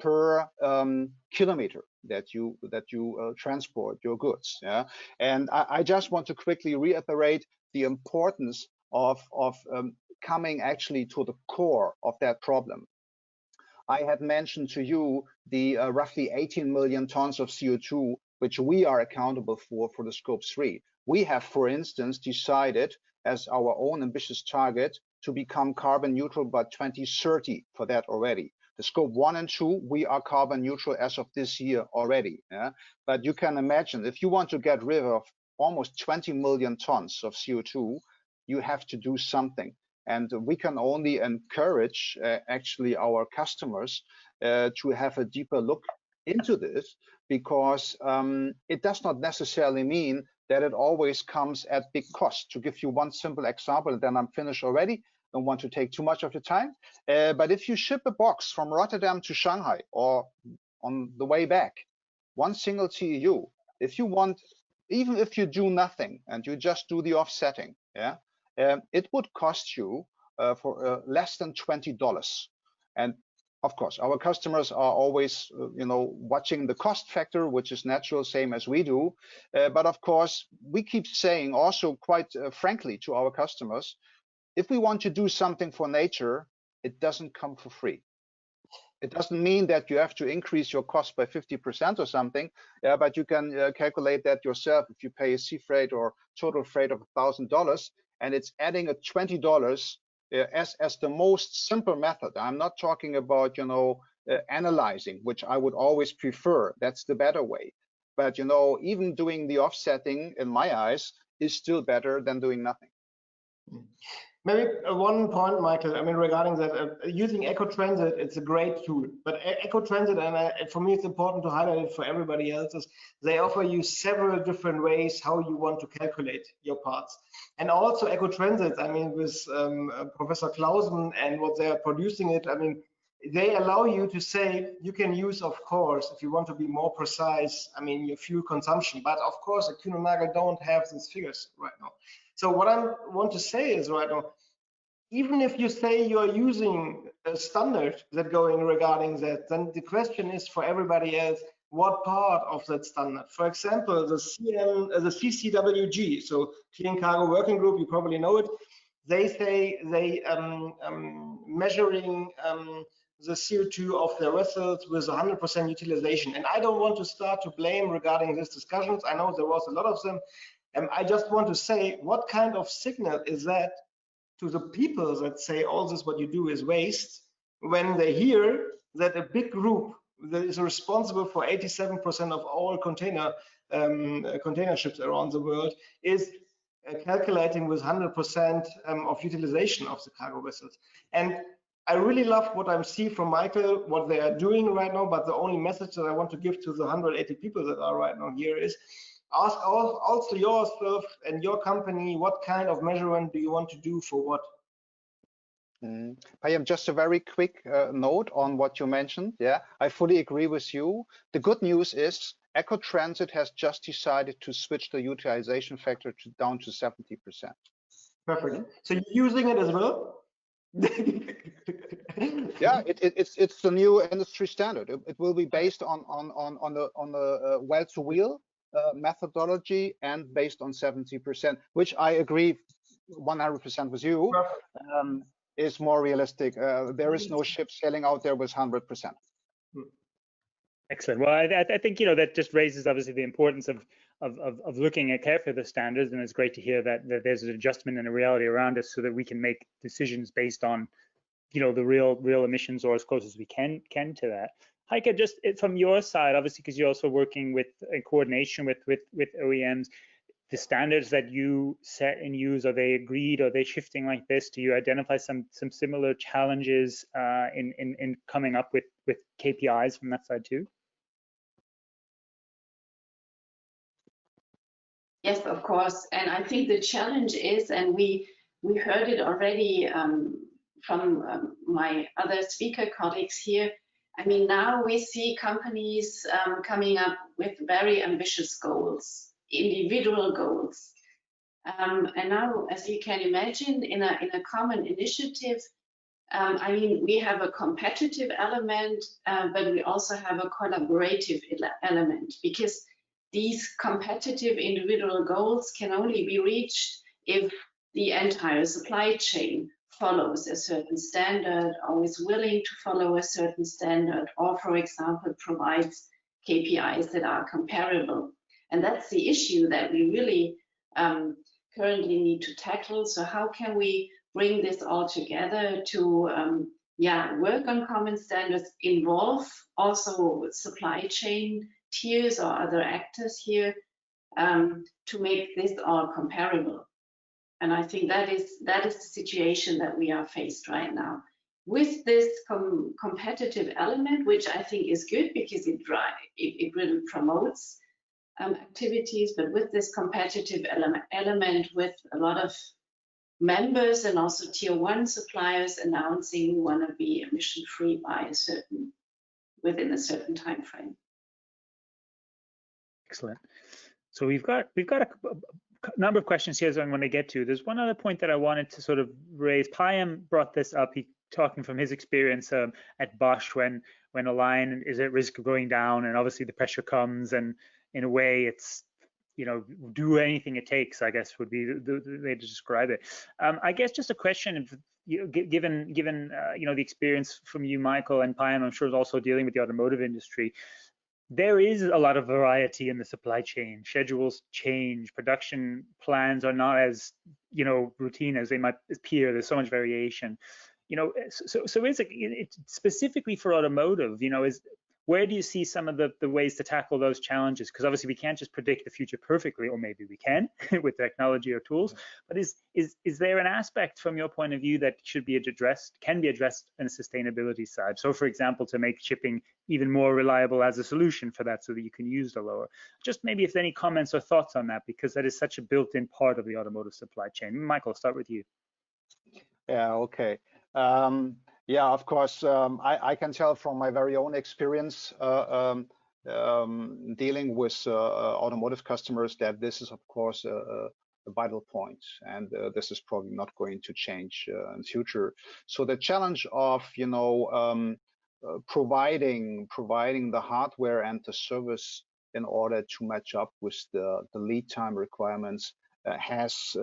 per kilometer that you transport your goods. Yeah? And I just want to quickly reiterate the importance of coming actually to the core of that problem. I had mentioned to you the roughly 18 million tons of CO2 which we are accountable for the scope 3. We have, for instance, decided as our own ambitious target to become carbon neutral by 2030 for that already. The scope 1 and 2, we are carbon neutral as of this year already. Yeah? But you can imagine, if you want to get rid of almost 20 million tons of CO2, you have to do something. And we can only encourage actually our customers to have a deeper look into this, because it does not necessarily mean that it always comes at big cost. To give you one simple example, and then I'm finished already, don't want to take too much of your time. But if you ship a box from Rotterdam to Shanghai or on the way back, one single TEU, if you want, even if you do nothing and you just do the offsetting, yeah, it would cost you for less than $20. And of course, our customers are always, watching the cost factor, which is natural, same as we do. But of course, we keep saying also quite frankly to our customers, if we want to do something for nature, it doesn't come for free. It doesn't mean that you have to increase your cost by 50% or something, but you can calculate that yourself. If you pay a sea freight or total freight of $1,000, and it's adding a $20 as the most simple method. I'm not talking about, analyzing, which I would always prefer. That's the better way. But, even doing the offsetting, in my eyes, is still better than doing nothing. Maybe one point, Michael, I mean, regarding that, using Eco-Transit, it's a great tool. But Eco-Transit, and for me, it's important to highlight it for everybody else, is they offer you several different ways how you want to calculate your parts. And also Eco-Transit, I mean, with Professor Clausen and what they are producing it, I mean, they allow you to say, you can use, of course, if you want to be more precise, I mean, your fuel consumption. But of course, at Kühne + don't have these figures right now. So what I want to say is right now, even if you say you're using a standard that going regarding that, then the question is for everybody else, what part of that standard? For example, the CCWG, so Clean Cargo Working Group, you probably know it. They say they measuring the CO2 of their vessels with 100% utilization. And I don't want to start to blame regarding these discussions. I know there was a lot of them. I just want to say, what kind of signal is that to the people that say all this what you do is waste, when they hear that a big group that is responsible for 87% of all container ships around the world is calculating with 100% of utilization of the cargo vessels. And I really love what I see from Michael, what they are doing right now, but the only message that I want to give to the 180 people that are right now here is, ask also yourself and your company, what kind of measurement do you want to do for what? Payam, just a very quick note on what you mentioned. Yeah, I fully agree with you. The good news is Eco-Transit has just decided to switch the utilization factor down to 70%. Perfect. So you're using it as well? Yeah, it's the new industry standard. It will be based on the well-to-wheel methodology and based on 70%, which I agree 100% with you, is more realistic. There is no ship sailing out there with 100%. Excellent. Well, I think that just raises obviously the importance of looking at carefully the standards, and it's great to hear that there's an adjustment and a reality around us so that we can make decisions based on the real emissions, or as close as we can to that. Heike, just from your side, obviously, because you're also working in coordination with OEMs, the standards that you set and use, are they agreed? Are they shifting like this? Do you identify some similar challenges in coming up with KPIs from that side too? Yes, of course. And I think the challenge is, and we heard it already from my other speaker colleagues here. I mean, now we see companies coming up with very ambitious goals, individual goals. And now, as you can imagine, in a common initiative, I mean, we have a competitive element, but we also have a collaborative element, because these competitive individual goals can only be reached if the entire supply chain follows a certain standard, or is willing to follow a certain standard, or, for example, provides KPIs that are comparable. And that's the issue that we really currently need to tackle. So how can we bring this all together to work on common standards, involve also supply chain tiers or other actors here to make this all comparable? And I think that is the situation that we are faced right now. with this competitive element, which I think is good because it really promotes activities, but with this competitive element with a lot of members and also tier 1 suppliers announcing we want to be emission free by within a certain time frame. Excellent. So we've got a number of questions here that I'm going to get to. There's one other point that I wanted to sort of raise. Payam brought this up. He talking from his experience at Bosch when a line is at risk of going down, and obviously the pressure comes, and in a way it's, you know, do anything it takes, I guess would be the way to describe it. I guess just a question of, given you know, the experience from you, Michael, and Payam, I'm sure is also dealing with the automotive industry. There is a lot of variety in the supply chain. Schedules change, production plans are not as, you know, routine as they might appear. There's so much variation. You know, so is it specifically for automotive, you know, where do you see some of the ways to tackle those challenges? Because obviously we can't just predict the future perfectly, or maybe we can with technology or tools. But is there an aspect from your point of view that can be addressed on the sustainability side? So, for example, to make shipping even more reliable as a solution for that, so that you can use the lower. Just maybe if any comments or thoughts on that, because that is such a built-in part of the automotive supply chain. Michael, I'll start with you. Yeah. Okay. Yeah, of course, I can tell from my very own experience dealing with automotive customers that this is, of course, a vital point, and this is probably not going to change in future. So the challenge of, you know, providing the hardware and the service in order to match up with the lead time requirements has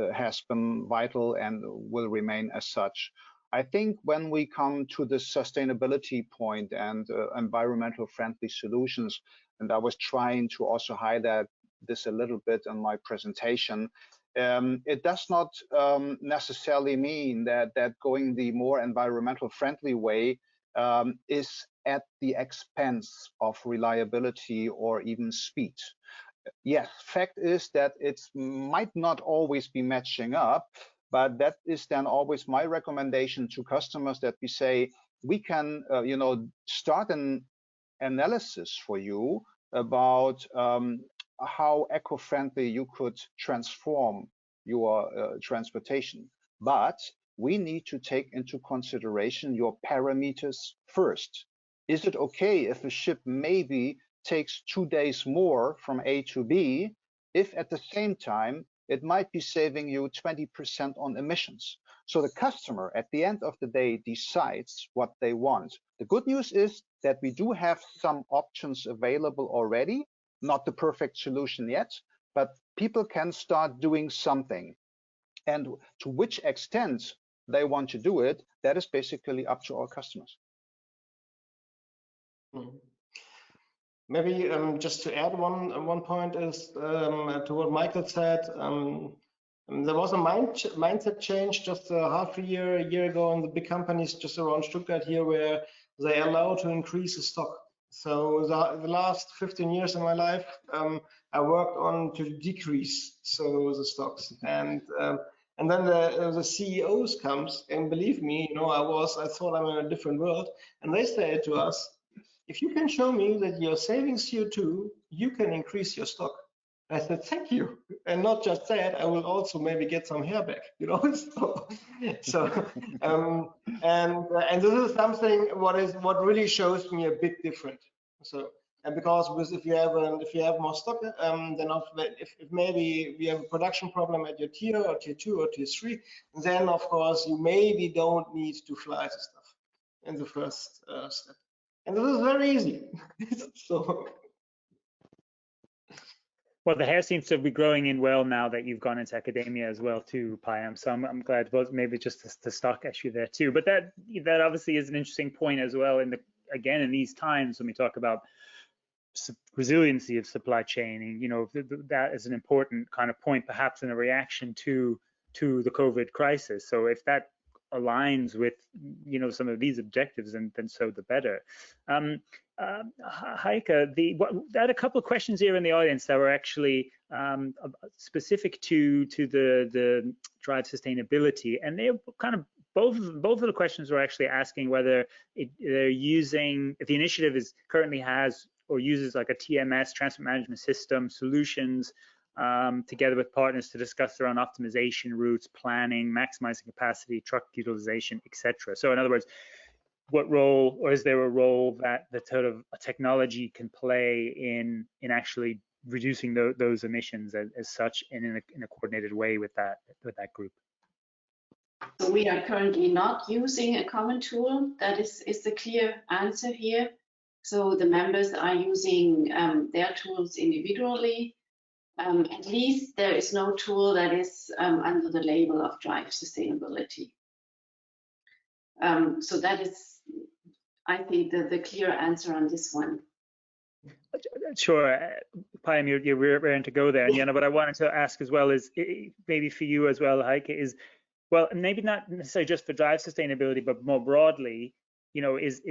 been vital and will remain as such. I think when we come to the sustainability point and environmental friendly solutions, and I was trying to also highlight this a little bit in my presentation, it does not necessarily mean that going the more environmental friendly way is at the expense of reliability or even speed. Yes, fact is that it might not always be matching up, but that is then always my recommendation to customers, that we say we can, you know, start an analysis for you about how eco-friendly you could transform your transportation. But we need to take into consideration your parameters first. Is it okay if a ship maybe takes 2 days more from A to B, if at the same time it might be saving you 20% on emissions? So the customer at the end of the day decides what they want. The good news is that we do have some options available already, not the perfect solution yet, but people can start doing something. And to which extent they want to do it, that is basically up to our customers. Maybe just to add one point is to what Michael said. There was a mindset change just a year ago in the big companies just around Stuttgart here, where they allow to increase the stock. So the last 15 years of my life, I worked on to decrease the stocks, and then the CEOs comes, and believe me, you know, I thought I'm in a different world, and they said to us, if you can show me that you're saving CO2, you can increase your stock. I said, thank you. And not just that, I will also maybe get some hair back, you know. And this is something what really shows me a bit different. So, and because if you have more stock, then if maybe we have a production problem at your tier or tier 2 or tier 3, then of course you maybe don't need to fly the stuff in the first step. And this is very easy. So. Well, the hair seems to be growing in well now that you've gone into academia as well too, Payam. So I'm glad, both maybe just the stock issue there too. But that obviously is an interesting point as well. Again, in these times when we talk about resiliency of supply chain, and you know, that is an important kind of point, perhaps in a reaction to the COVID crisis. So if that aligns with, you know, some of these objectives, then so the better. Heike, I had a couple of questions here in the audience that were actually specific to the drive sustainability, and they're kind of both of the questions were actually asking whether they're using, if the initiative currently has or uses like a TMS, transport management system solutions, together with partners to discuss their own optimization routes, planning, maximizing capacity, truck utilization, etc. So in other words, what role, or is there a role that sort of a technology can play in actually reducing those emissions as such, and in a coordinated way with that group? So we are currently not using a common tool. That is the clear answer here. So the members are using their tools individually. At least there is no tool that is under the label of Drive Sustainability. So that is, I think, the clear answer on this one. Sure, Payam, you're raring to go there. And, you know, what I wanted to ask as well is, maybe for you as well, Heike, is, well, maybe not necessarily just for drive sustainability, but more broadly, you know, is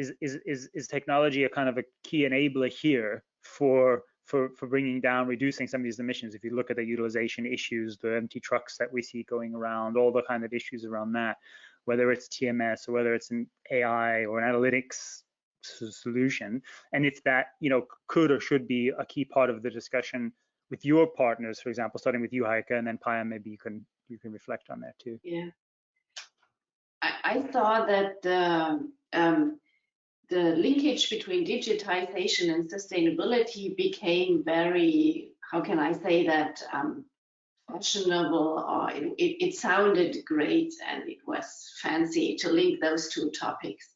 technology a kind of a key enabler here for bringing down, reducing some of these emissions? If you look at the utilization issues, the empty trucks that we see going around, all the kind of issues around that, whether it's TMS or whether it's an AI or an analytics solution, and if that, you know, could or should be a key part of the discussion with your partners, for example, starting with you, Heike, and then Payam, maybe you can reflect on that too. Yeah, I thought that the linkage between digitization and sustainability became very, how can I say that, fashionable, or it sounded great and it was fancy to link those two topics.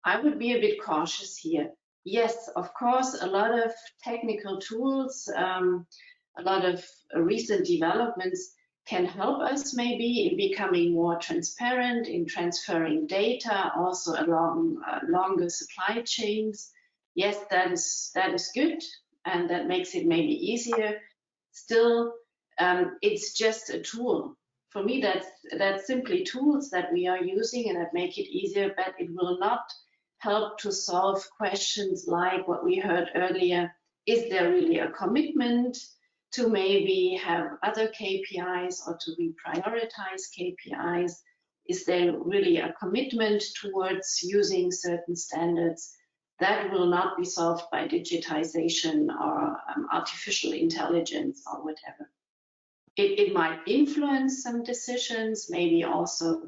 I would be a bit cautious here. Yes, of course, a lot of technical tools, a lot of recent developments can help us maybe in becoming more transparent, in transferring data, also along longer supply chains. Yes, that is good, and that makes it maybe easier. Still, it's just a tool. For me, that's simply tools that we are using and that make it easier, but it will not help to solve questions like what we heard earlier. Is there really a commitment to maybe have other KPIs or to reprioritize KPIs? Is there really a commitment towards using certain standards? That will not be solved by digitization or artificial intelligence or whatever. It might influence some decisions, maybe also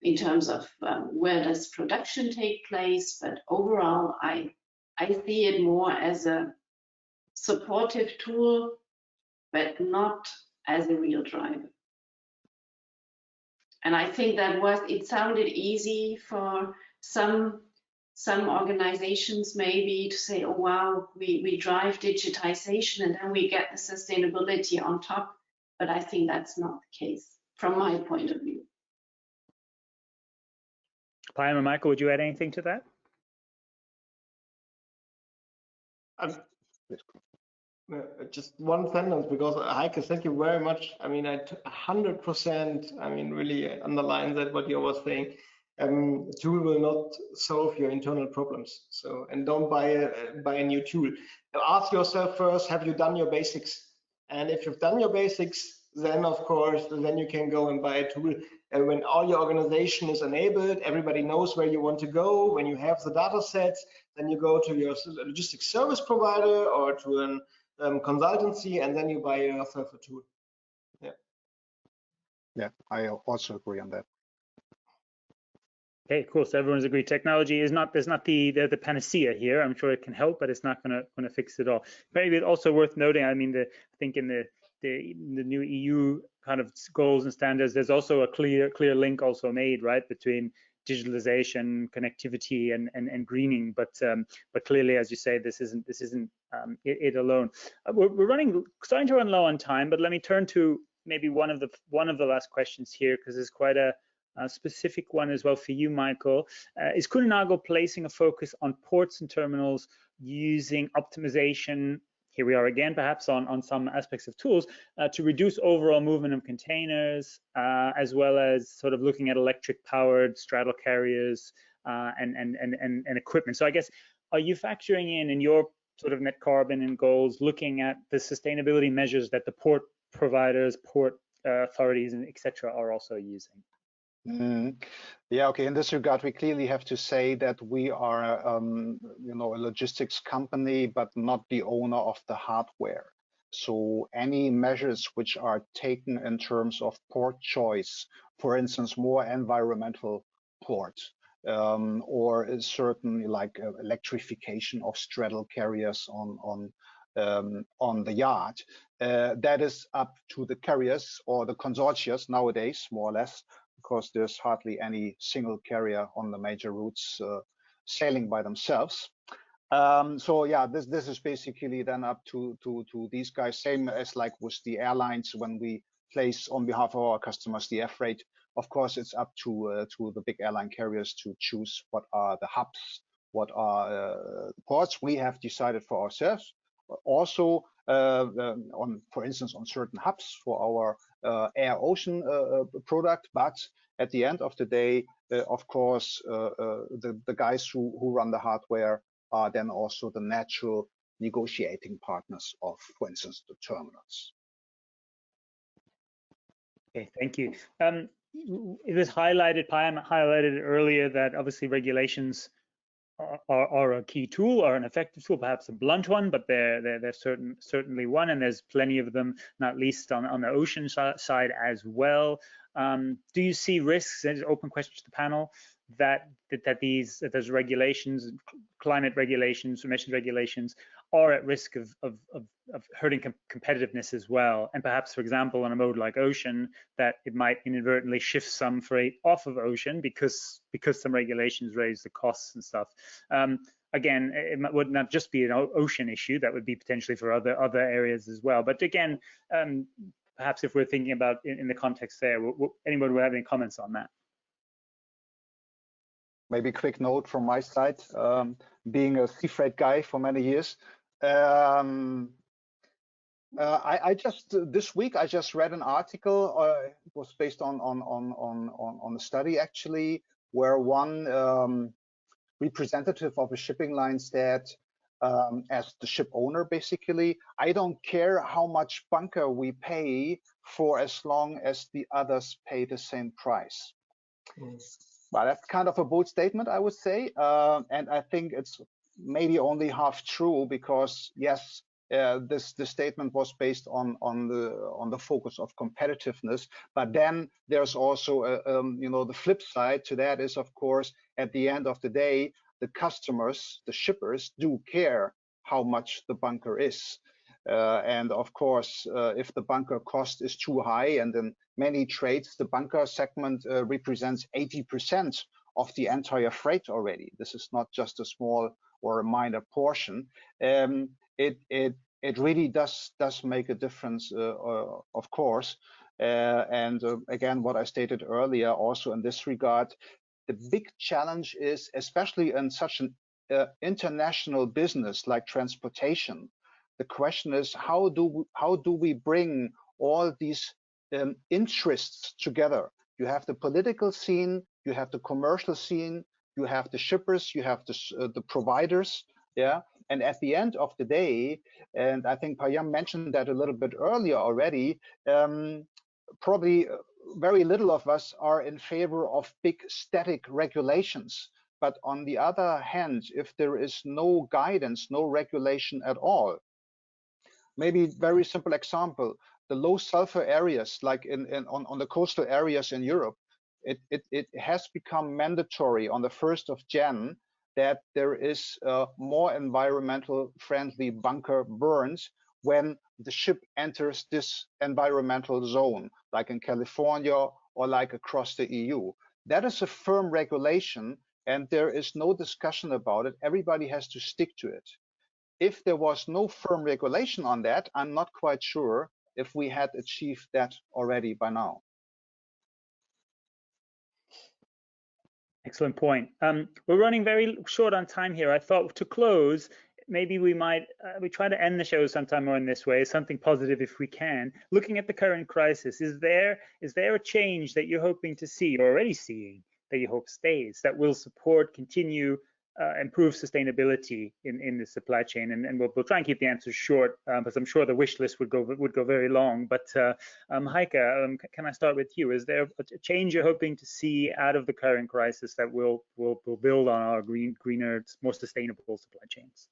in terms of where does production take place, but overall, I see it more as a supportive tool, but not as a real driver. And I think that it sounded easy for some organizations maybe to say, oh wow, we drive digitization and then we get the sustainability on top, but I think that's not the case from my point of view. Payam and Michael, would you add anything to that? Just one sentence, because Heike, thank you very much. I mean, 100%, I mean, really underline that what you were saying. Tool will not solve your internal problems. So, and don't buy a new tool. Ask yourself first, have you done your basics? And if you've done your basics, then of course, then you can go and buy a tool. When all your organization is enabled, everybody knows where you want to go. When you have the data sets, then you go to your logistics service provider or to an consultancy, and then you buy yourself a tool. Yeah, I also agree on that. Okay, cool. So everyone's agreed. Technology is not, there's not the panacea here. I'm sure it can help, but it's not going to fix it all. Maybe it's also worth noting, I mean, I think in the new EU kind of goals and standards, there's also a clear link also made, right, between digitalization, connectivity, and greening. But clearly, as you say, this isn't it alone. We're starting to run low on time, but let me turn to maybe one of the last questions here, because there's quite a specific one as well for you, Michael. Is Kuehne+Nagel placing a focus on ports and terminals using optimization? Here we are again, perhaps on some aspects of tools to reduce overall movement of containers, as well as sort of looking at electric-powered straddle carriers and equipment. So I guess, are you factoring in your sort of net carbon and goals, looking at the sustainability measures that the port providers, port authorities, and etc. are also using? Yeah, okay. In this regard, we clearly have to say that we are, you know, a logistics company, but not the owner of the hardware. So any measures which are taken in terms of port choice, for instance, more environmental ports, or certainly like electrification of straddle carriers on the yard, that is up to the carriers or the consortia nowadays, more or less, because there's hardly any single carrier on the major routes sailing by themselves. So yeah, this is basically then up to these guys, same as like with the airlines when we place on behalf of our customers the air freight. Of course, it's up to the big airline carriers to choose what are the hubs, what are the ports. We have decided for ourselves. Also, on, for instance, on certain hubs for our air-ocean product, but at the end of the day, of course, the guys who run the hardware are then also the natural negotiating partners of, for instance, the terminals. Okay, thank you. It was highlighted, Payam highlighted earlier that obviously regulations are a key tool or an effective tool, perhaps a blunt one, but they're certainly one, and there's plenty of them, not least on the ocean side as well. Do you see risks, and open question to the panel, that those regulations, climate regulations, emission regulations, are at risk of hurting competitiveness as well? And perhaps, for example, on a mode like ocean, that it might inadvertently shift some freight off of ocean because some regulations raise the costs and stuff. Again, it would not just be an ocean issue, that would be potentially for other areas as well. But again, perhaps if we're thinking about in the context there, anyone would have any comments on that? Maybe a quick note from my side, being a sea freight guy for many years. I just this week I just read an article. It was based on a study actually, where one representative of a shipping line said, as the ship owner, basically, I don't care how much bunker we pay for as long as the others pay the same price. Well, that's kind of a bold statement, I would say, and I think it's maybe only half true, because yes, this statement was based on the focus of competitiveness, but then there's also you know, the flip side to that is, of course, at the end of the day, the customers, the shippers, do care how much the bunker is. And of course, if the bunker cost is too high, and in many trades, the bunker segment represents 80% of the entire freight already. This is not just a small or a minor portion. It really does make a difference, of course. And again, what I stated earlier, also in this regard, the big challenge is, especially in such an international business like transportation, the question is, how do we bring all these interests together? You have the political scene, you have the commercial scene, you have the shippers, you have the providers, yeah. And at the end of the day, and I think Payam mentioned that a little bit earlier already, probably very little of us are in favor of big static regulations. But on the other hand, if there is no guidance, no regulation at all, maybe very simple example, the low sulfur areas, like on the coastal areas in Europe, it has become mandatory on the 1st of Jan that there is more environmental friendly bunker burns when the ship enters this environmental zone, like in California or like across the EU. That is a firm regulation, and there is no discussion about it. Everybody has to stick to it. If there was no firm regulation on that, I'm not quite sure if we had achieved that already by now. Excellent point. We're running very short on time here. I thought to close, maybe we might we try to end the show sometime more in this way, something positive if we can. Looking at the current crisis, is there a change that you're hoping to see, or already seeing, that you hope stays, that will support, continue improve sustainability in the supply chain? And we'll try and keep the answers short, because I'm sure the wish list would go very long. But Heike, can I start with you? Is there a change you're hoping to see out of the current crisis that will build on our greener, more sustainable supply chains?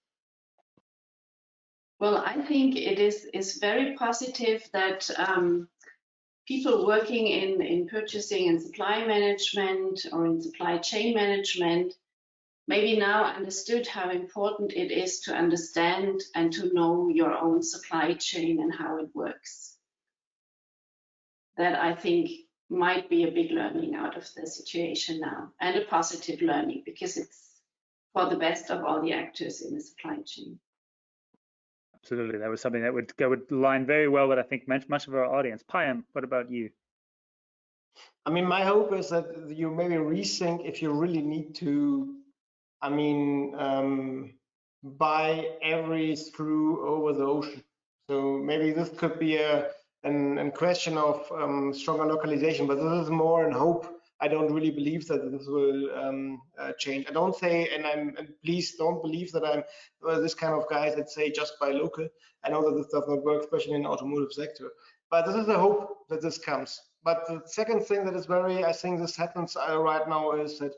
Well, I think it is very positive that people working in purchasing and supply management or in supply chain management maybe now understood how important it is to understand and to know your own supply chain and how it works. That I think might be a big learning out of the situation now, and a positive learning, because it's for the best of all the actors in the supply chain. Absolutely, that was something that would line very well with, I think, much of our audience. Payam, what about you? I mean, my hope is that you maybe rethink if you really need to, I mean, buy every screw over the ocean. So maybe this could be a question of stronger localization, but this is more in hope. I don't really believe that this will change. I don't say, and please don't believe that I'm this kind of guy that say just buy local. I know that this does not work, especially in the automotive sector. But this is a hope that this comes. But the second thing that is I think this happens right now is that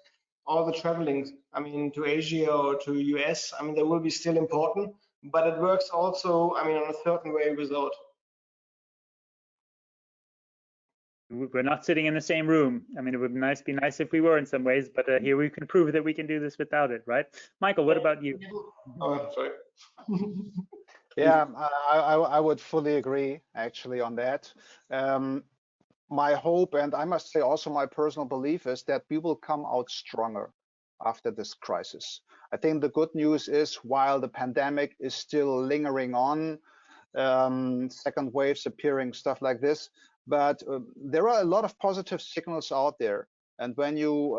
all the traveling, I mean, to Asia or to US, I mean, they will be still important, but it works also, I mean, on a certain way without. We're not sitting in the same room. I mean, it would be nice if we were in some ways, but here we can prove that we can do this without it, right? Michael, what about you? Oh, sorry. Yeah, I would fully agree actually on that. My hope, and I must say also my personal belief, is that we will come out stronger after this crisis. I think the good news is, while the pandemic is still lingering on, second waves appearing, stuff like this, but there are a lot of positive signals out there. And when you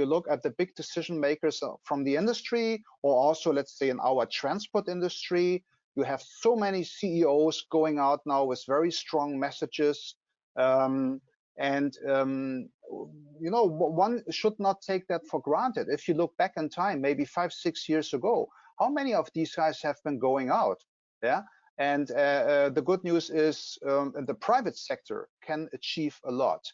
look at the big decision makers from the industry, or also, let's say, in our transport industry, you have so many CEOs going out now with very strong messages. You know, one should not take that for granted. If you look back in time, maybe 5-6 years ago, how many of these guys have been going out? Yeah. And the good news is the private sector can achieve a lot.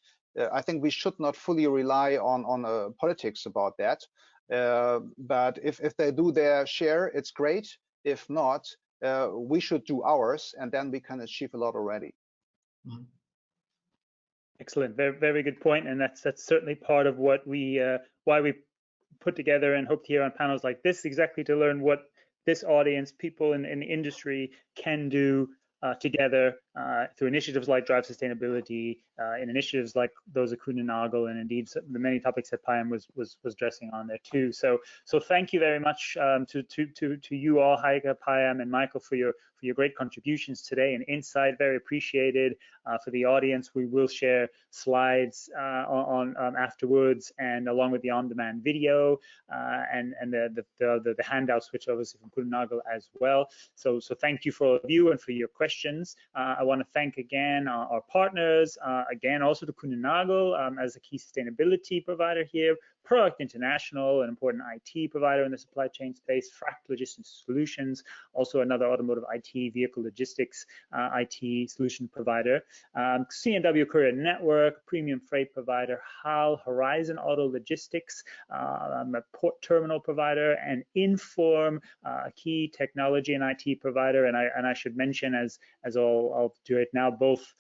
I think we should not fully rely on politics about that. But if they do their share, it's great. If not, we should do ours, and then we can achieve a lot already. Mm-hmm. Excellent, very good point, and that's certainly part of what why we put together and hope to hear on panels like this, exactly to learn what this audience, people in the industry, can do together through initiatives like Drive Sustainability, and initiatives like those of Kuehne + Nagel, and indeed the many topics that Payam was addressing on there too. So thank you very much to you all, Heike, Payam, and Michael, for your great contributions today and insight. Very appreciated. For the audience, we will share slides on afterwards, and along with the on-demand video and the handouts, which obviously from Kuehne + Nagel as well. So thank you for all of you and for your questions. I want to thank again our partners, again also to Kuehne + Nagel as a key sustainability provider here, Product International, an important IT provider in the supply chain space, Fract Logistics Solutions, also another automotive IT, vehicle logistics IT solution provider, C&W Courier Network, premium freight provider, HAL, Horizon Auto Logistics, a port terminal provider, and Inform, a key technology and IT provider. And I should mention, as I'll do it now, both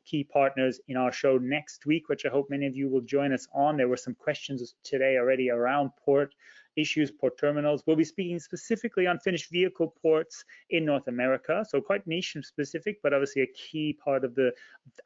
key partners in our show next week, which I hope many of you will join us on. There were some questions today already around port issues, port terminals. We'll be speaking specifically on finished vehicle ports in North America, so quite niche and specific, but obviously a key part of the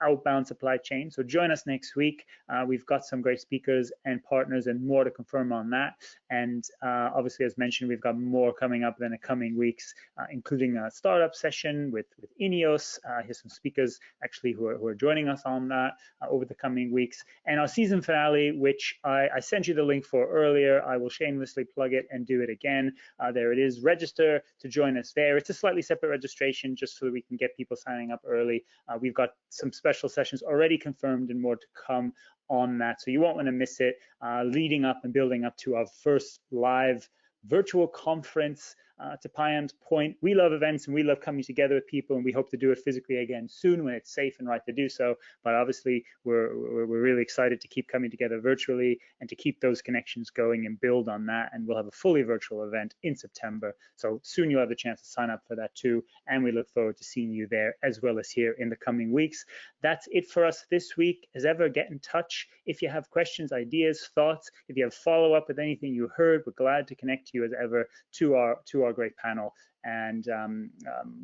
outbound supply chain. So join us next week. We've got some great speakers and partners and more to confirm on that. And obviously, as mentioned, we've got more coming up in the coming weeks, including a startup session with Ineos. Here's some speakers actually who are joining us on that over the coming weeks. And our season finale, which I sent you the link for earlier. I will shamelessly plug it and do it again. There it is. Register to join us there. It's a slightly separate registration just so that we can get people signing up early. We've got some special sessions already confirmed and more to come on that, so you won't want to miss it, leading up and building up to our first live virtual conference. To Payam's point, we love events and we love coming together with people, and we hope to do it physically again soon when it's safe and right to do so. But obviously, we're really excited to keep coming together virtually and to keep those connections going and build on that. And we'll have a fully virtual event in September. So soon you'll have the chance to sign up for that too. And we look forward to seeing you there as well as here in the coming weeks. That's it for us this week. As ever, get in touch if you have questions, ideas, thoughts. If you have follow-up with anything you heard, we're glad to connect you as ever to our great panel, and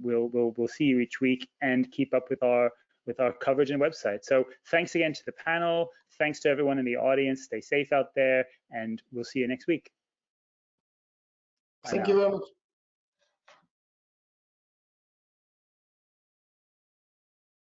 we'll see you each week and keep up with our coverage and website. So thanks again to the panel. Thanks to everyone in the audience. Stay safe out there, and we'll see you next week. Thank you very much.